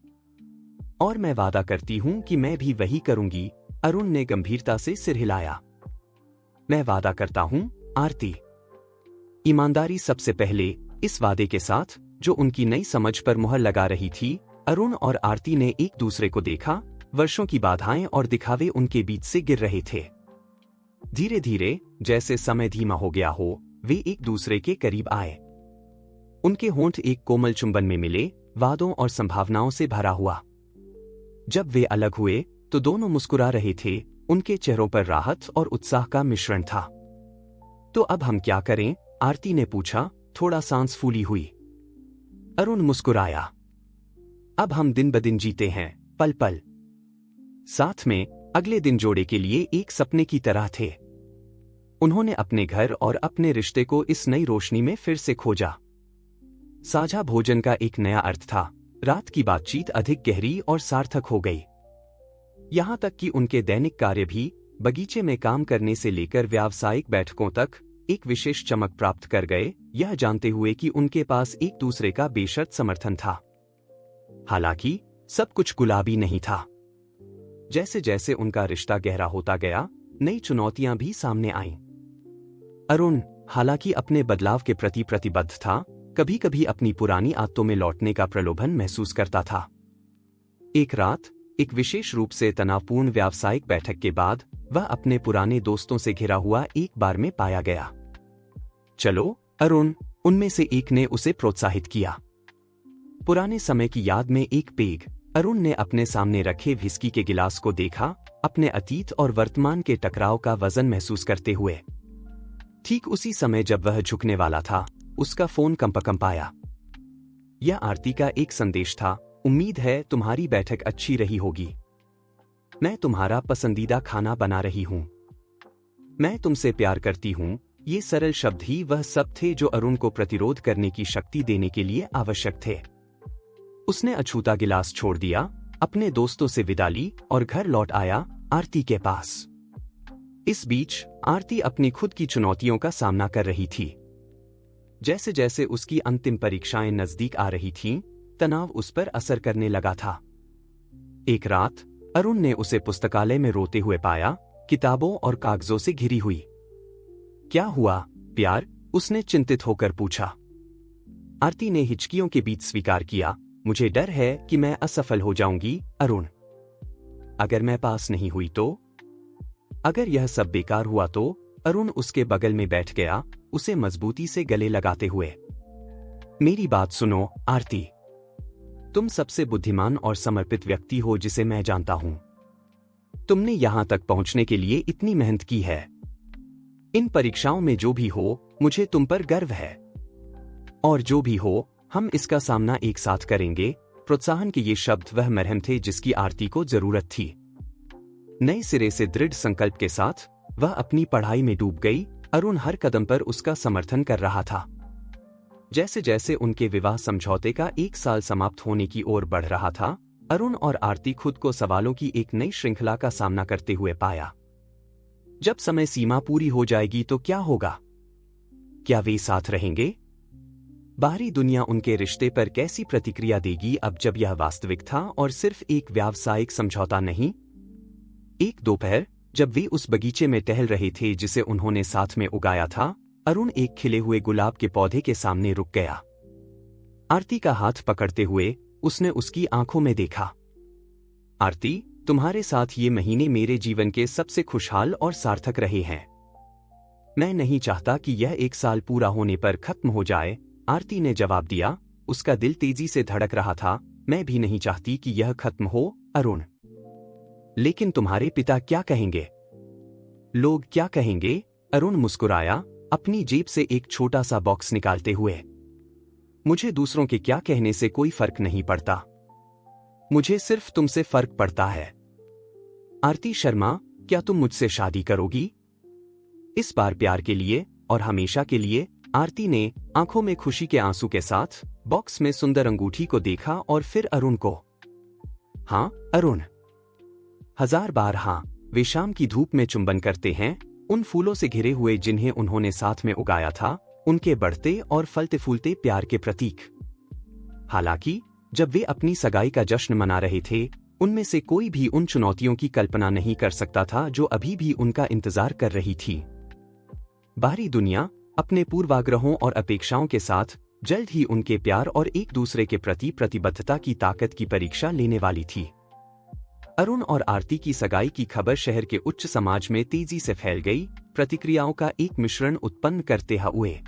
और मैं वादा करती हूं कि मैं भी वही करूंगी। अरुण ने गंभीरता से सिर हिलाया। मैं वादा करता हूं, आरती। ईमानदारी सबसे पहले। इस वादे के साथ, जो उनकी नई समझ पर मुहर लगा रही थी, अरुण और आरती ने एक दूसरे को देखा। वर्षों की बाधाएं और दिखावे उनके बीच से गिर रहे थे। धीरे धीरे, जैसे समय धीमा हो गया हो, वे एक दूसरे के करीब आए। उनके होंठ एक कोमल चुंबन में मिले, वादों और संभावनाओं से भरा हुआ। जब वे अलग हुए तो दोनों मुस्कुरा रहे थे, उनके चेहरों पर राहत और उत्साह का मिश्रण था। तो अब हम क्या करें? आरती ने पूछा, थोड़ा सांस फूली हुई। अरुण मुस्कुराया। अब हम दिन ब दिन जीते हैं, पल पल साथ में, अगले दिन जोड़े के लिए एक सपने की तरह थे। उन्होंने अपने घर और अपने रिश्ते को इस नई रोशनी में फिर से खोजा। साझा भोजन का एक नया अर्थ था। रात की बातचीत अधिक गहरी और सार्थक हो गई। यहां तक कि उनके दैनिक कार्य भी, बगीचे में काम करने से लेकर व्यावसायिक बैठकों तक, एक विशेष चमक प्राप्त कर गए, यह जानते हुए कि उनके पास एक दूसरे का बेशर्त समर्थन था। हालांकि सब कुछ गुलाबी नहीं था। जैसे जैसे उनका रिश्ता गहरा होता गया, नई चुनौतियां भी सामने आईं। अरुण, हालांकि अपने बदलाव के प्रति प्रतिबद्ध था, कभी कभी अपनी पुरानी आदतों में लौटने का प्रलोभन महसूस करता था। एक रात, एक विशेष रूप से तनावपूर्ण व्यावसायिक बैठक के बाद, वह अपने पुराने दोस्तों से घिरा हुआ एक बार में पाया गया। चलो अरुण, उनमें से एक ने उसे प्रोत्साहित किया। पुराने समय की याद में एक पेग। अरुण ने अपने सामने रखे व्हिस्की के गिलास को देखा, अपने अतीत और वर्तमान के टकराव का वजन महसूस करते हुए। ठीक उसी समय जब वह झुकने वाला था, उसका फोन कंपकंपाया। यह आरती का एक संदेश था, उम्मीद है तुम्हारी बैठक अच्छी रही होगी। मैं तुम्हारा पसंदीदा खाना बना रही हूं। मैं तुमसे प्यार करती हूँ, ये सरल शब्द ही वह सब थे जो अरुण को प्रतिरोध करने की शक्ति देने के लिए आवश्यक थे। उसने अछूता गिलास छोड़ दिया, अपने दोस्तों से विदा ली और घर लौट आया आरती के पास। इस बीच आरती अपनी खुद की चुनौतियों का सामना कर रही थी। जैसे जैसे उसकी अंतिम परीक्षाएं नजदीक आ रही थीं, तनाव उस पर असर करने लगा था। एक रात अरुण ने उसे पुस्तकालय में रोते हुए पाया, किताबों और कागजों से घिरी हुई। क्या हुआ प्यार? उसने चिंतित होकर पूछा। आरती ने हिचकियों के बीच स्वीकार किया, मुझे डर है कि मैं असफल हो जाऊंगी अरुण। अगर मैं पास नहीं हुई तो? अगर यह सब बेकार हुआ तो? अरुण उसके बगल में बैठ गया, उसे मजबूती से गले लगाते हुए। मेरी बात सुनो आरती, तुम सबसे बुद्धिमान और समर्पित व्यक्ति हो जिसे मैं जानता हूं। तुमने यहां तक पहुंचने के लिए इतनी मेहनत की है। इन परीक्षाओं में जो भी हो, मुझे तुम पर गर्व है। और जो भी हो, हम इसका सामना एक साथ करेंगे। प्रोत्साहन के ये शब्द वह मरहम थे जिसकी आरती को जरूरत थी। नए सिरे से दृढ़ संकल्प के साथ वह अपनी पढ़ाई में डूब गई। अरुण हर कदम पर उसका समर्थन कर रहा था। जैसे जैसे उनके विवाह समझौते का 1 साल समाप्त होने की ओर बढ़ रहा था, अरुण और आरती खुद को सवालों की एक नई श्रृंखला का सामना करते हुए पाया। जब समय सीमा पूरी हो जाएगी तो क्या होगा? क्या वे साथ रहेंगे? बाहरी दुनिया उनके रिश्ते पर कैसी प्रतिक्रिया देगी अब जब यह वास्तविक था और सिर्फ एक व्यावसायिक समझौता नहीं? एक दोपहर जब वे उस बगीचे में टहल रहे थे जिसे उन्होंने साथ में उगाया था, अरुण एक खिले हुए गुलाब के पौधे के सामने रुक गया। आरती का हाथ पकड़ते हुए उसने उसकी आंखों में देखा। आरती, तुम्हारे साथ ये महीने मेरे जीवन के सबसे खुशहाल और सार्थक रहे हैं। मैं नहीं चाहता कि यह 1 साल पूरा होने पर खत्म हो जाए, आरती ने जवाब दिया। उसका दिल तेजी से धड़क रहा था। मैं भी नहीं चाहती कि यह खत्म हो अरुण। लेकिन तुम्हारे पिता क्या कहेंगे? लोग क्या कहेंगे? अरुण मुस्कुराया, अपनी जेब से एक छोटा सा बॉक्स निकालते हुए। मुझे दूसरों के क्या कहने से कोई फर्क नहीं पड़ता। मुझे सिर्फ तुमसे फर्क पड़ता है। आरती शर्मा, क्या तुम मुझसे शादी करोगी? इस बार प्यार के लिए और हमेशा के लिए। आरती ने आंखों में खुशी के आंसू के साथ बॉक्स में सुंदर अंगूठी को देखा और फिर अरुण को। हाँ अरुण, 1000 बार हाँ। वे शाम की धूप में चुंबन करते हैं, उन फूलों से घिरे हुए जिन्हें उन्होंने साथ में उगाया था, उनके बढ़ते और फलते फूलते प्यार के प्रतीक। हालांकि जब वे अपनी सगाई का जश्न मना रहे थे, उनमें से कोई भी उन चुनौतियों की कल्पना नहीं कर सकता था जो अभी भी उनका इंतजार कर रही थी। बाहरी दुनिया अपने पूर्वाग्रहों और अपेक्षाओं के साथ जल्द ही उनके प्यार और एक दूसरे के प्रति प्रतिबद्धता की ताकत की परीक्षा लेने वाली थी। अरुण और आरती की सगाई की खबर शहर के उच्च समाज में तेजी से फैल गई, प्रतिक्रियाओं का एक मिश्रण उत्पन्न करते हुए।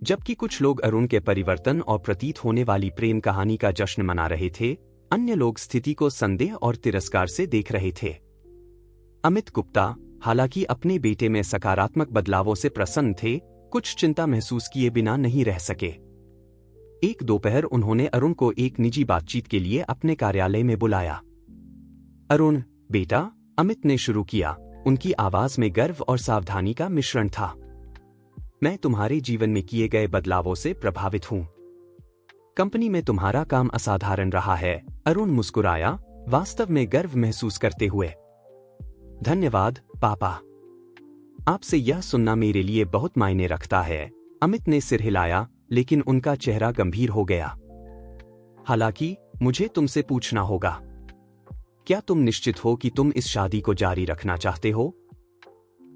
जबकि कुछ लोग अरुण के परिवर्तन और प्रतीत होने वाली प्रेम कहानी का जश्न मना रहे थे, अन्य लोग स्थिति को संदेह और तिरस्कार से देख रहे थे। अमित गुप्ता, हालांकि अपने बेटे में सकारात्मक बदलावों से प्रसन्न थे, कुछ चिंता महसूस किए बिना नहीं रह सके। एक दोपहर उन्होंने अरुण को एक निजी बातचीत के लिए अपने कार्यालय में बुलाया। अरुण बेटा, अमित ने शुरू किया। उनकी आवाज में गर्व और सावधानी का मिश्रण था। मैं तुम्हारे जीवन में किए गए बदलावों से प्रभावित हूं। कंपनी में तुम्हारा काम असाधारण रहा है। अरुण मुस्कुराया, वास्तव में गर्व महसूस करते हुए। धन्यवाद पापा, आपसे यह सुनना मेरे लिए बहुत मायने रखता है। अमित ने सिर हिलाया, लेकिन उनका चेहरा गंभीर हो गया। हालांकि मुझे तुमसे पूछना होगा, क्या तुम निश्चित हो कि तुम इस शादी को जारी रखना चाहते हो?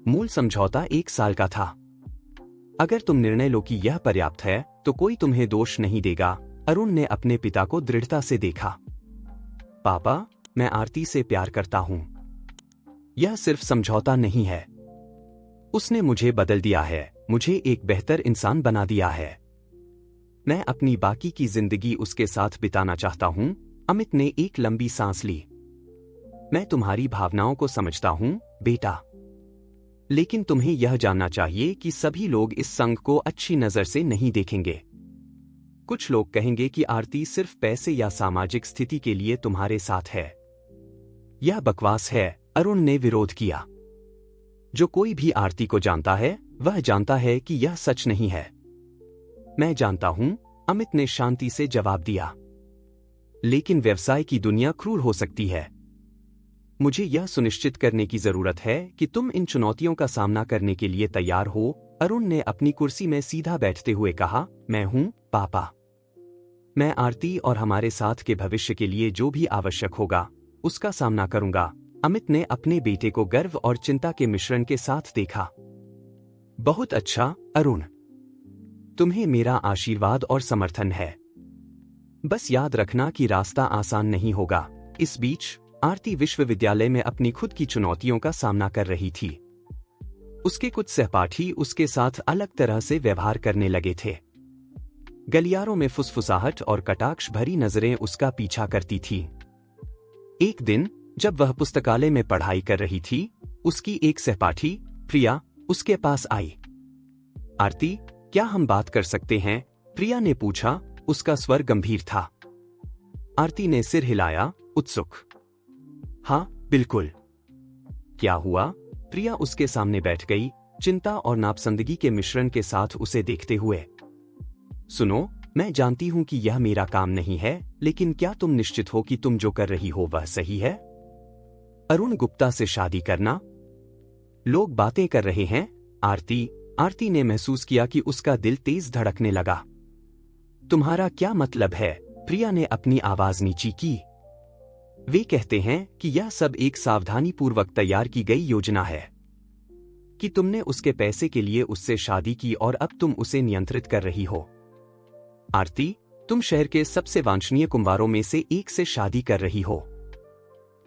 मूल समझौता 1 साल का था। अगर तुम निर्णय लो कि यह पर्याप्त है, तो कोई तुम्हें दोष नहीं देगा। अरुण ने अपने पिता को दृढ़ता से देखा। पापा, मैं आरती से प्यार करता हूं। यह सिर्फ समझौता नहीं है। उसने मुझे बदल दिया है, मुझे एक बेहतर इंसान बना दिया है। मैं अपनी बाकी की जिंदगी उसके साथ बिताना चाहता हूं। अमित ने एक लंबी सांस ली। मैं तुम्हारी भावनाओं को समझता हूं बेटा, लेकिन तुम्हें यह जानना चाहिए कि सभी लोग इस संग को अच्छी नजर से नहीं देखेंगे। कुछ लोग कहेंगे कि आरती सिर्फ पैसे या सामाजिक स्थिति के लिए तुम्हारे साथ है। यह बकवास है, अरुण ने विरोध किया। जो कोई भी आरती को जानता है वह जानता है कि यह सच नहीं है। मैं जानता हूं, अमित ने शांति से जवाब दिया। लेकिन व्यवसाय की दुनिया क्रूर हो सकती है। मुझे यह सुनिश्चित करने की जरूरत है कि तुम इन चुनौतियों का सामना करने के लिए तैयार हो। अरुण ने अपनी कुर्सी में सीधा बैठते हुए कहा, मैं हूं, पापा। मैं आरती और हमारे साथ के भविष्य के लिए जो भी आवश्यक होगा उसका सामना करूंगा। अमित ने अपने बेटे को गर्व और चिंता के मिश्रण के साथ देखा। बहुत अच्छा, अरुण। तुम्हें मेरा आशीर्वाद और समर्थन है। बस याद रखना कि रास्ता आसान नहीं होगा। इस बीच आरती विश्वविद्यालय में अपनी खुद की चुनौतियों का सामना कर रही थी। उसके कुछ सहपाठी उसके साथ अलग तरह से व्यवहार करने लगे थे। गलियारों में फुसफुसाहट और कटाक्ष भरी नजरें उसका पीछा करती थी। एक दिन जब वह पुस्तकालय में पढ़ाई कर रही थी, उसकी एक सहपाठी प्रिया उसके पास आई। आरती, क्या हम बात कर सकते हैं? प्रिया ने पूछा। उसका स्वर गंभीर था। आरती ने सिर हिलाया, उत्सुक। हाँ, बिल्कुल। क्या हुआ? प्रिया उसके सामने बैठ गई, चिंता और नापसंदगी के मिश्रण के साथ उसे देखते हुए। सुनो, मैं जानती हूं कि यह मेरा काम नहीं है, लेकिन क्या तुम निश्चित हो कि तुम जो कर रही हो वह सही है? अरुण गुप्ता से शादी करना? लोग बातें कर रहे हैं। आरती ने महसूस किया कि उसका दिल तेज धड़कने लगा। तुम्हारा क्या मतलब है? प्रिया ने अपनी आवाज नीची की। वे कहते हैं कि यह सब एक सावधानीपूर्वक तैयार की गई योजना है, कि तुमने उसके पैसे के लिए उससे शादी की और अब तुम उसे नियंत्रित कर रही हो। आरती, तुम शहर के सबसे वांछनीय कुंवारों में से एक से शादी कर रही हो।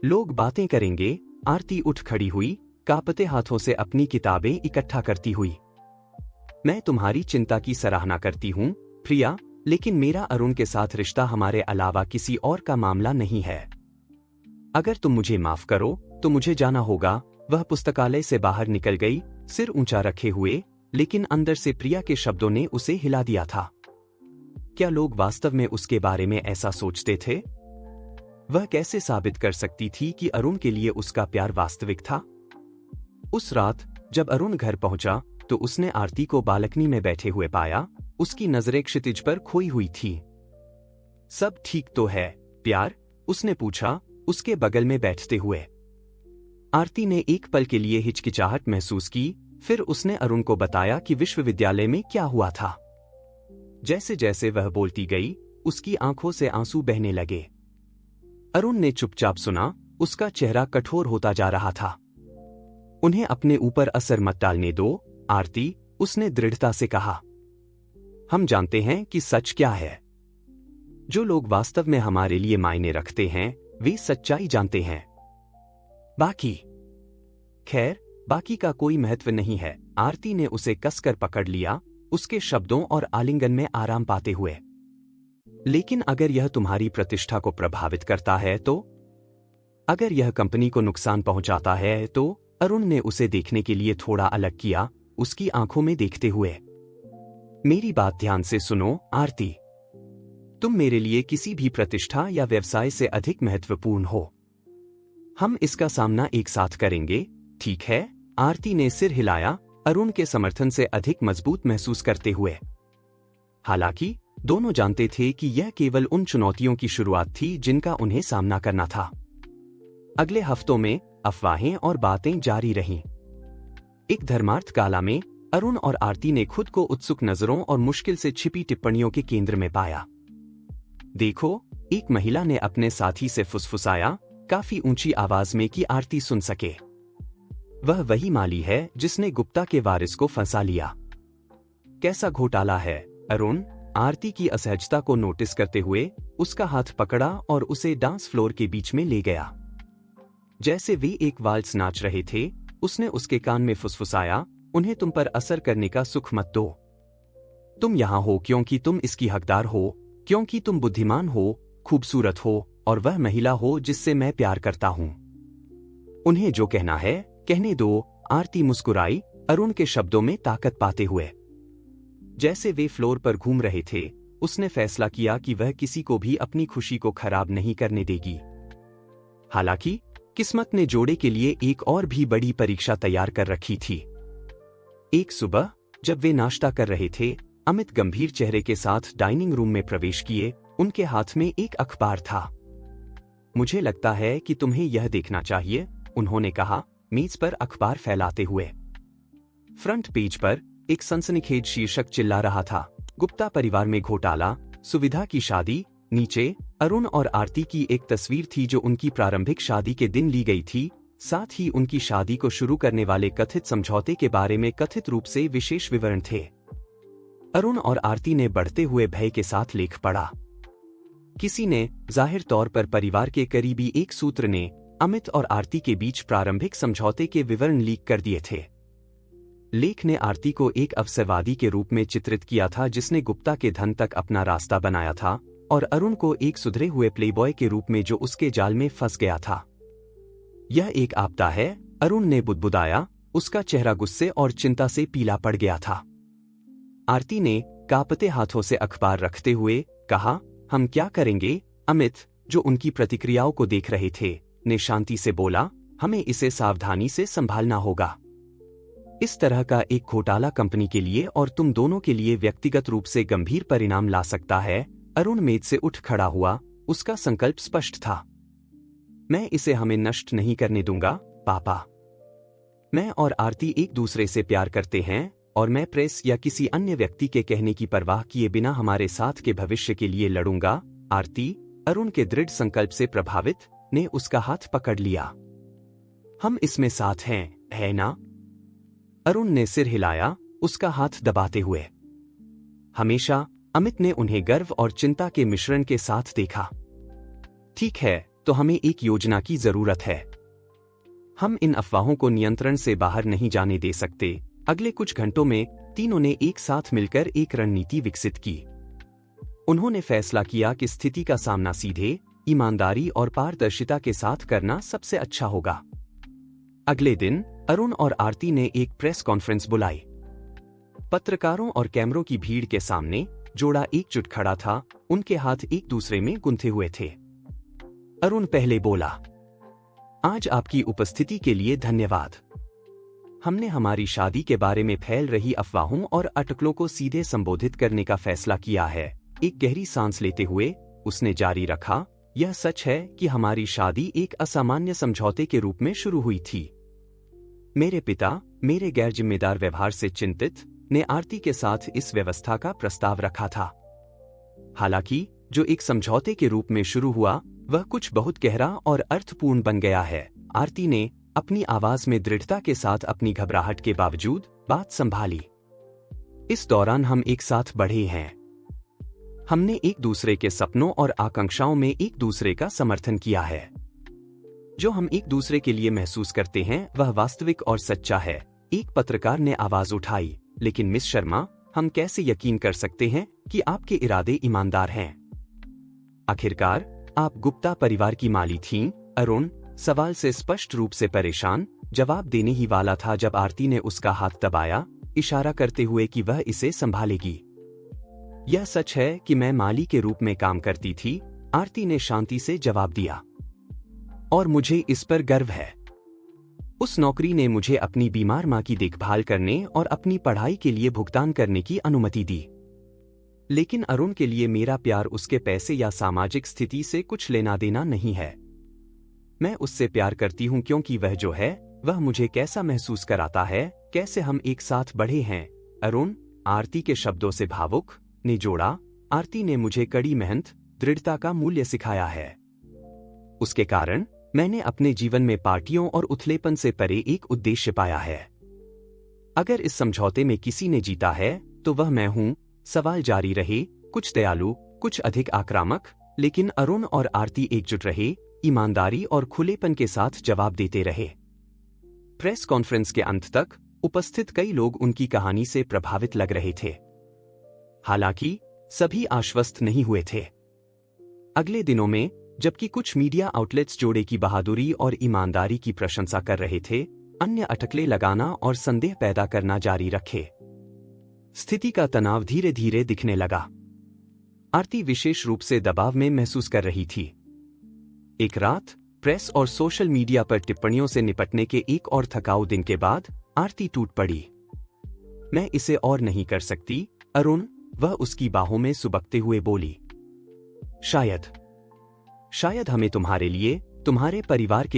लोग बातें करेंगे। आरती उठ खड़ी हुई, कांपते हाथों से अपनी किताबें इकट्ठा करती हुई। मैं तुम्हारी चिंता की सराहना करती हूं, प्रिया, लेकिन मेरा अरुण के साथ रिश्ता हमारे अलावा किसी और का मामला नहीं है। अगर तुम मुझे माफ करो तो मुझे जाना होगा। वह पुस्तकालय से बाहर निकल गई, सिर ऊंचा रखे हुए, लेकिन अंदर से प्रिया के शब्दों ने उसे हिला दिया था। क्या लोग वास्तव में उसके बारे में ऐसा सोचते थे? वह कैसे साबित कर सकती थी कि अरुण के लिए उसका प्यार वास्तविक था? उस रात जब अरुण घर पहुंचा तो उसने आरती को बालकनी में बैठे हुए पाया। उसकी नजरें क्षितिज पर खोई हुई थी। सब ठीक तो है, प्यार? उसने पूछा, उसके बगल में बैठते हुए। आरती ने एक पल के लिए हिचकिचाहट महसूस की, फिर उसने अरुण को बताया कि विश्वविद्यालय में क्या हुआ था। जैसे जैसे वह बोलती गई, उसकी आंखों से आंसू बहने लगे। अरुण ने चुपचाप सुना, उसका चेहरा कठोर होता जा रहा था। उन्हें अपने ऊपर असर मत डालने दो, आरती, उसने दृढ़ता से कहा। हम जानते हैं कि सच क्या है। जो लोग वास्तव में हमारे लिए मायने रखते हैं वे सच्चाई जानते हैं। खैर, बाकी का कोई महत्व नहीं है। आरती ने उसे कसकर पकड़ लिया, उसके शब्दों और आलिंगन में आराम पाते हुए। लेकिन अगर यह तुम्हारी प्रतिष्ठा को प्रभावित करता है तो? अगर यह कंपनी को नुकसान पहुंचाता है तो? अरुण ने उसे देखने के लिए थोड़ा अलग किया, उसकी आंखों में देखते हुए। मेरी बात ध्यान से सुनो, आरती। तुम मेरे लिए किसी भी प्रतिष्ठा या व्यवसाय से अधिक महत्वपूर्ण हो। हम इसका सामना एक साथ करेंगे, ठीक है? आरती ने सिर हिलाया, अरुण के समर्थन से अधिक मजबूत महसूस करते हुए। हालांकि दोनों जानते थे कि यह केवल उन चुनौतियों की शुरुआत थी जिनका उन्हें सामना करना था। अगले हफ्तों में अफवाहें और बातें जारी रहीं। एक धर्मार्थ काला में अरुण और आरती ने खुद को उत्सुक नजरों और मुश्किल से छिपी टिप्पणियों के केंद्र में पाया। देखो, एक महिला ने अपने साथी से फुसफुसाया, काफी ऊंची आवाज में कि आरती सुन सके। वह वही माली है जिसने गुप्ता के वारिस को फंसा लिया। कैसा घोटाला है, अरुण? आरती की असहजता को नोटिस करते हुए उसका हाथ पकड़ा और उसे डांस फ्लोर के बीच में ले गया। जैसे वे एक वाल्स नाच रहे थे, उसने उसके कान में फुसफुसाया, उन्हें तुम पर असर करने का सुख मत दो। तुम यहां हो क्योंकि तुम इसकी हकदार हो, क्योंकि तुम बुद्धिमान हो, खूबसूरत हो और वह महिला हो जिससे मैं प्यार करता हूं। उन्हें जो कहना है कहने दो। आरती मुस्कुराई, अरुण के शब्दों में ताकत पाते हुए। जैसे वे फ्लोर पर घूम रहे थे, उसने फैसला किया कि वह किसी को भी अपनी खुशी को खराब नहीं करने देगी। हालांकि किस्मत ने जोड़े के लिए एक और भी बड़ी परीक्षा तैयार कर रखी थी। एक सुबह जब वे नाश्ता कर रहे थे, अमित गंभीर चेहरे के साथ डाइनिंग रूम में प्रवेश किए। उनके हाथ में एक अखबार था। मुझे लगता है कि तुम्हें यह देखना चाहिए, उन्होंने कहा, मेज पर अखबार फैलाते हुए। फ्रंट पेज पर एक सनसनीखेज शीर्षक चिल्ला रहा था, गुप्ता परिवार में घोटाला, सुविधा की शादी। नीचे अरुण और आरती की एक तस्वीर थी जो उनकी प्रारंभिक शादी के दिन ली गई थी। साथ ही उनकी शादी को शुरू करने वाले कथित समझौते के बारे में कथित रूप से विशेष विवरण थे। अरुण और आरती ने बढ़ते हुए भय के साथ लेख पढ़ा। किसी ने, जाहिर तौर पर परिवार के करीबी एक सूत्र ने, अमित और आरती के बीच प्रारंभिक समझौते के विवरण लीक कर दिए थे। लेख ने आरती को एक अवसरवादी के रूप में चित्रित किया था जिसने गुप्ता के धन तक अपना रास्ता बनाया था, और अरुण को एक सुधरे हुए प्लेबॉय के रूप में जो उसके जाल में फंस गया था। यह एक आपदा है, अरुण ने बुदबुदाया, उसका चेहरा गुस्से और चिंता से पीला पड़ गया था। आरती ने कांपते हाथों से अखबार रखते हुए कहा, हम क्या करेंगे? अमित, जो उनकी प्रतिक्रियाओं को देख रहे थे, ने शांति से बोला, हमें इसे सावधानी से संभालना होगा। इस तरह का एक घोटाला कंपनी के लिए और तुम दोनों के लिए व्यक्तिगत रूप से गंभीर परिणाम ला सकता है। अरुण मेज से उठ खड़ा हुआ, उसका संकल्प स्पष्ट था। मैं इसे हमें नष्ट नहीं करने दूंगा, पापा। मैं और आरती एक दूसरे से प्यार करते हैं और मैं प्रेस या किसी अन्य व्यक्ति के कहने की परवाह किए बिना हमारे साथ के भविष्य के लिए लड़ूंगा। आरती, अरुण के दृढ़ संकल्प से प्रभावित, ने उसका हाथ पकड़ लिया। हम इसमें साथ हैं, है ना? अरुण ने सिर हिलाया, उसका हाथ दबाते हुए। हमेशा अमित ने उन्हें गर्व और चिंता के मिश्रण के साथ देखा। ठीक है, तो हमें एक योजना की जरूरत है। हम इन अफवाहों को नियंत्रण से बाहर नहीं जाने दे सकते। अगले कुछ घंटों में तीनों ने एक साथ मिलकर एक रणनीति विकसित की। उन्होंने फैसला किया कि स्थिति का सामना सीधे, ईमानदारी और पारदर्शिता के साथ करना सबसे अच्छा होगा। अगले दिन अरुण और आरती ने एक प्रेस कॉन्फ्रेंस बुलाई। पत्रकारों और कैमरों की भीड़ के सामने जोड़ा एकजुट खड़ा था, उनके हाथ एक दूसरे में गुंथे हुए थे। अरुण पहले बोला, आज आपकी उपस्थिति के लिए धन्यवाद। हमने हमारी शादी के बारे में फैल रही अफवाहों और अटकलों को सीधे संबोधित करने का फैसला किया है। एक गहरी सांस लेते हुए उसने जारी रखा, यह सच है कि हमारी शादी एक असामान्य समझौते के रूप में शुरू हुई थी। मेरे पिता, मेरे गैर जिम्मेदार व्यवहार से चिंतित, ने आरती के साथ इस व्यवस्था का प्रस्ताव रखा था। हालांकि जो एक समझौते के रूप में शुरू हुआ वह कुछ बहुत गहरा और अर्थपूर्ण बन गया है। आरती ने अपनी आवाज में दृढ़ता के साथ अपनी घबराहट के बावजूद बात संभाली। इस दौरान हम एक साथ बढ़े हैं। हमने एक दूसरे के सपनों और आकांक्षाओं में एक दूसरे का समर्थन किया है। जो हम एक दूसरे के लिए महसूस करते हैं वह वास्तविक और सच्चा है। एक पत्रकार ने आवाज उठाई, लेकिन मिस शर्मा, हम कैसे यकीन कर सकते हैं कि आपके इरादे ईमानदार हैं? आखिरकार आप गुप्ता परिवार की माली थीं। अरुण सवाल से स्पष्ट रूप से परेशान जवाब देने ही वाला था जब आरती ने उसका हाथ दबाया, इशारा करते हुए कि वह इसे संभालेगी। यह सच है कि मैं माली के रूप में काम करती थी, आरती ने शांति से जवाब दिया। और मुझे इस पर गर्व है। उस नौकरी ने मुझे अपनी बीमार मां की देखभाल करने और अपनी पढ़ाई के लिए भुगतान करने की अनुमति दी। लेकिन अरुण के लिए मेरा प्यार उसके पैसे या सामाजिक स्थिति से कुछ लेना देना नहीं है। मैं उससे प्यार करती हूं क्योंकि वह जो है वह मुझे कैसा महसूस कराता है, कैसे हम एक साथ बढ़े हैं। अरुण, आरती के शब्दों से भावुक, ने जोड़ा, आरती ने मुझे कड़ी मेहनत, दृढ़ता का मूल्य सिखाया है। उसके कारण मैंने अपने जीवन में पार्टियों और उथलेपन से परे एक उद्देश्य पाया है। अगर इस समझौते में किसी ने जीता है तो वह मैं हूं। सवाल जारी रहे, कुछ दयालु, कुछ अधिक आक्रामक, लेकिन अरुण और आरती एकजुट रहे, ईमानदारी और खुलेपन के साथ जवाब देते रहे। प्रेस कॉन्फ्रेंस के अंत तक उपस्थित कई लोग उनकी कहानी से प्रभावित लग रहे थे। हालांकि सभी आश्वस्त नहीं हुए थे। अगले दिनों में जबकि कुछ मीडिया आउटलेट्स जोड़े की बहादुरी और ईमानदारी की प्रशंसा कर रहे थे, अन्य अटकलें लगाना और संदेह पैदा करना जारी रखे। स्थिति का तनाव धीरे धीरे दिखने लगा। आरती विशेष रूप से दबाव में महसूस कर रही थी। एक रात प्रेस और सोशल मीडिया पर टिप्पणियों से निपटने के एक और थकाऊ दिन के बाद आरती टूट पड़ी। मैं इसे और नहीं कर सकती, अरुण, वह उसकी बाहों में सुबकते हुए बोली। शायद हमें तुम्हारे लिए, तुम्हारे परिवार के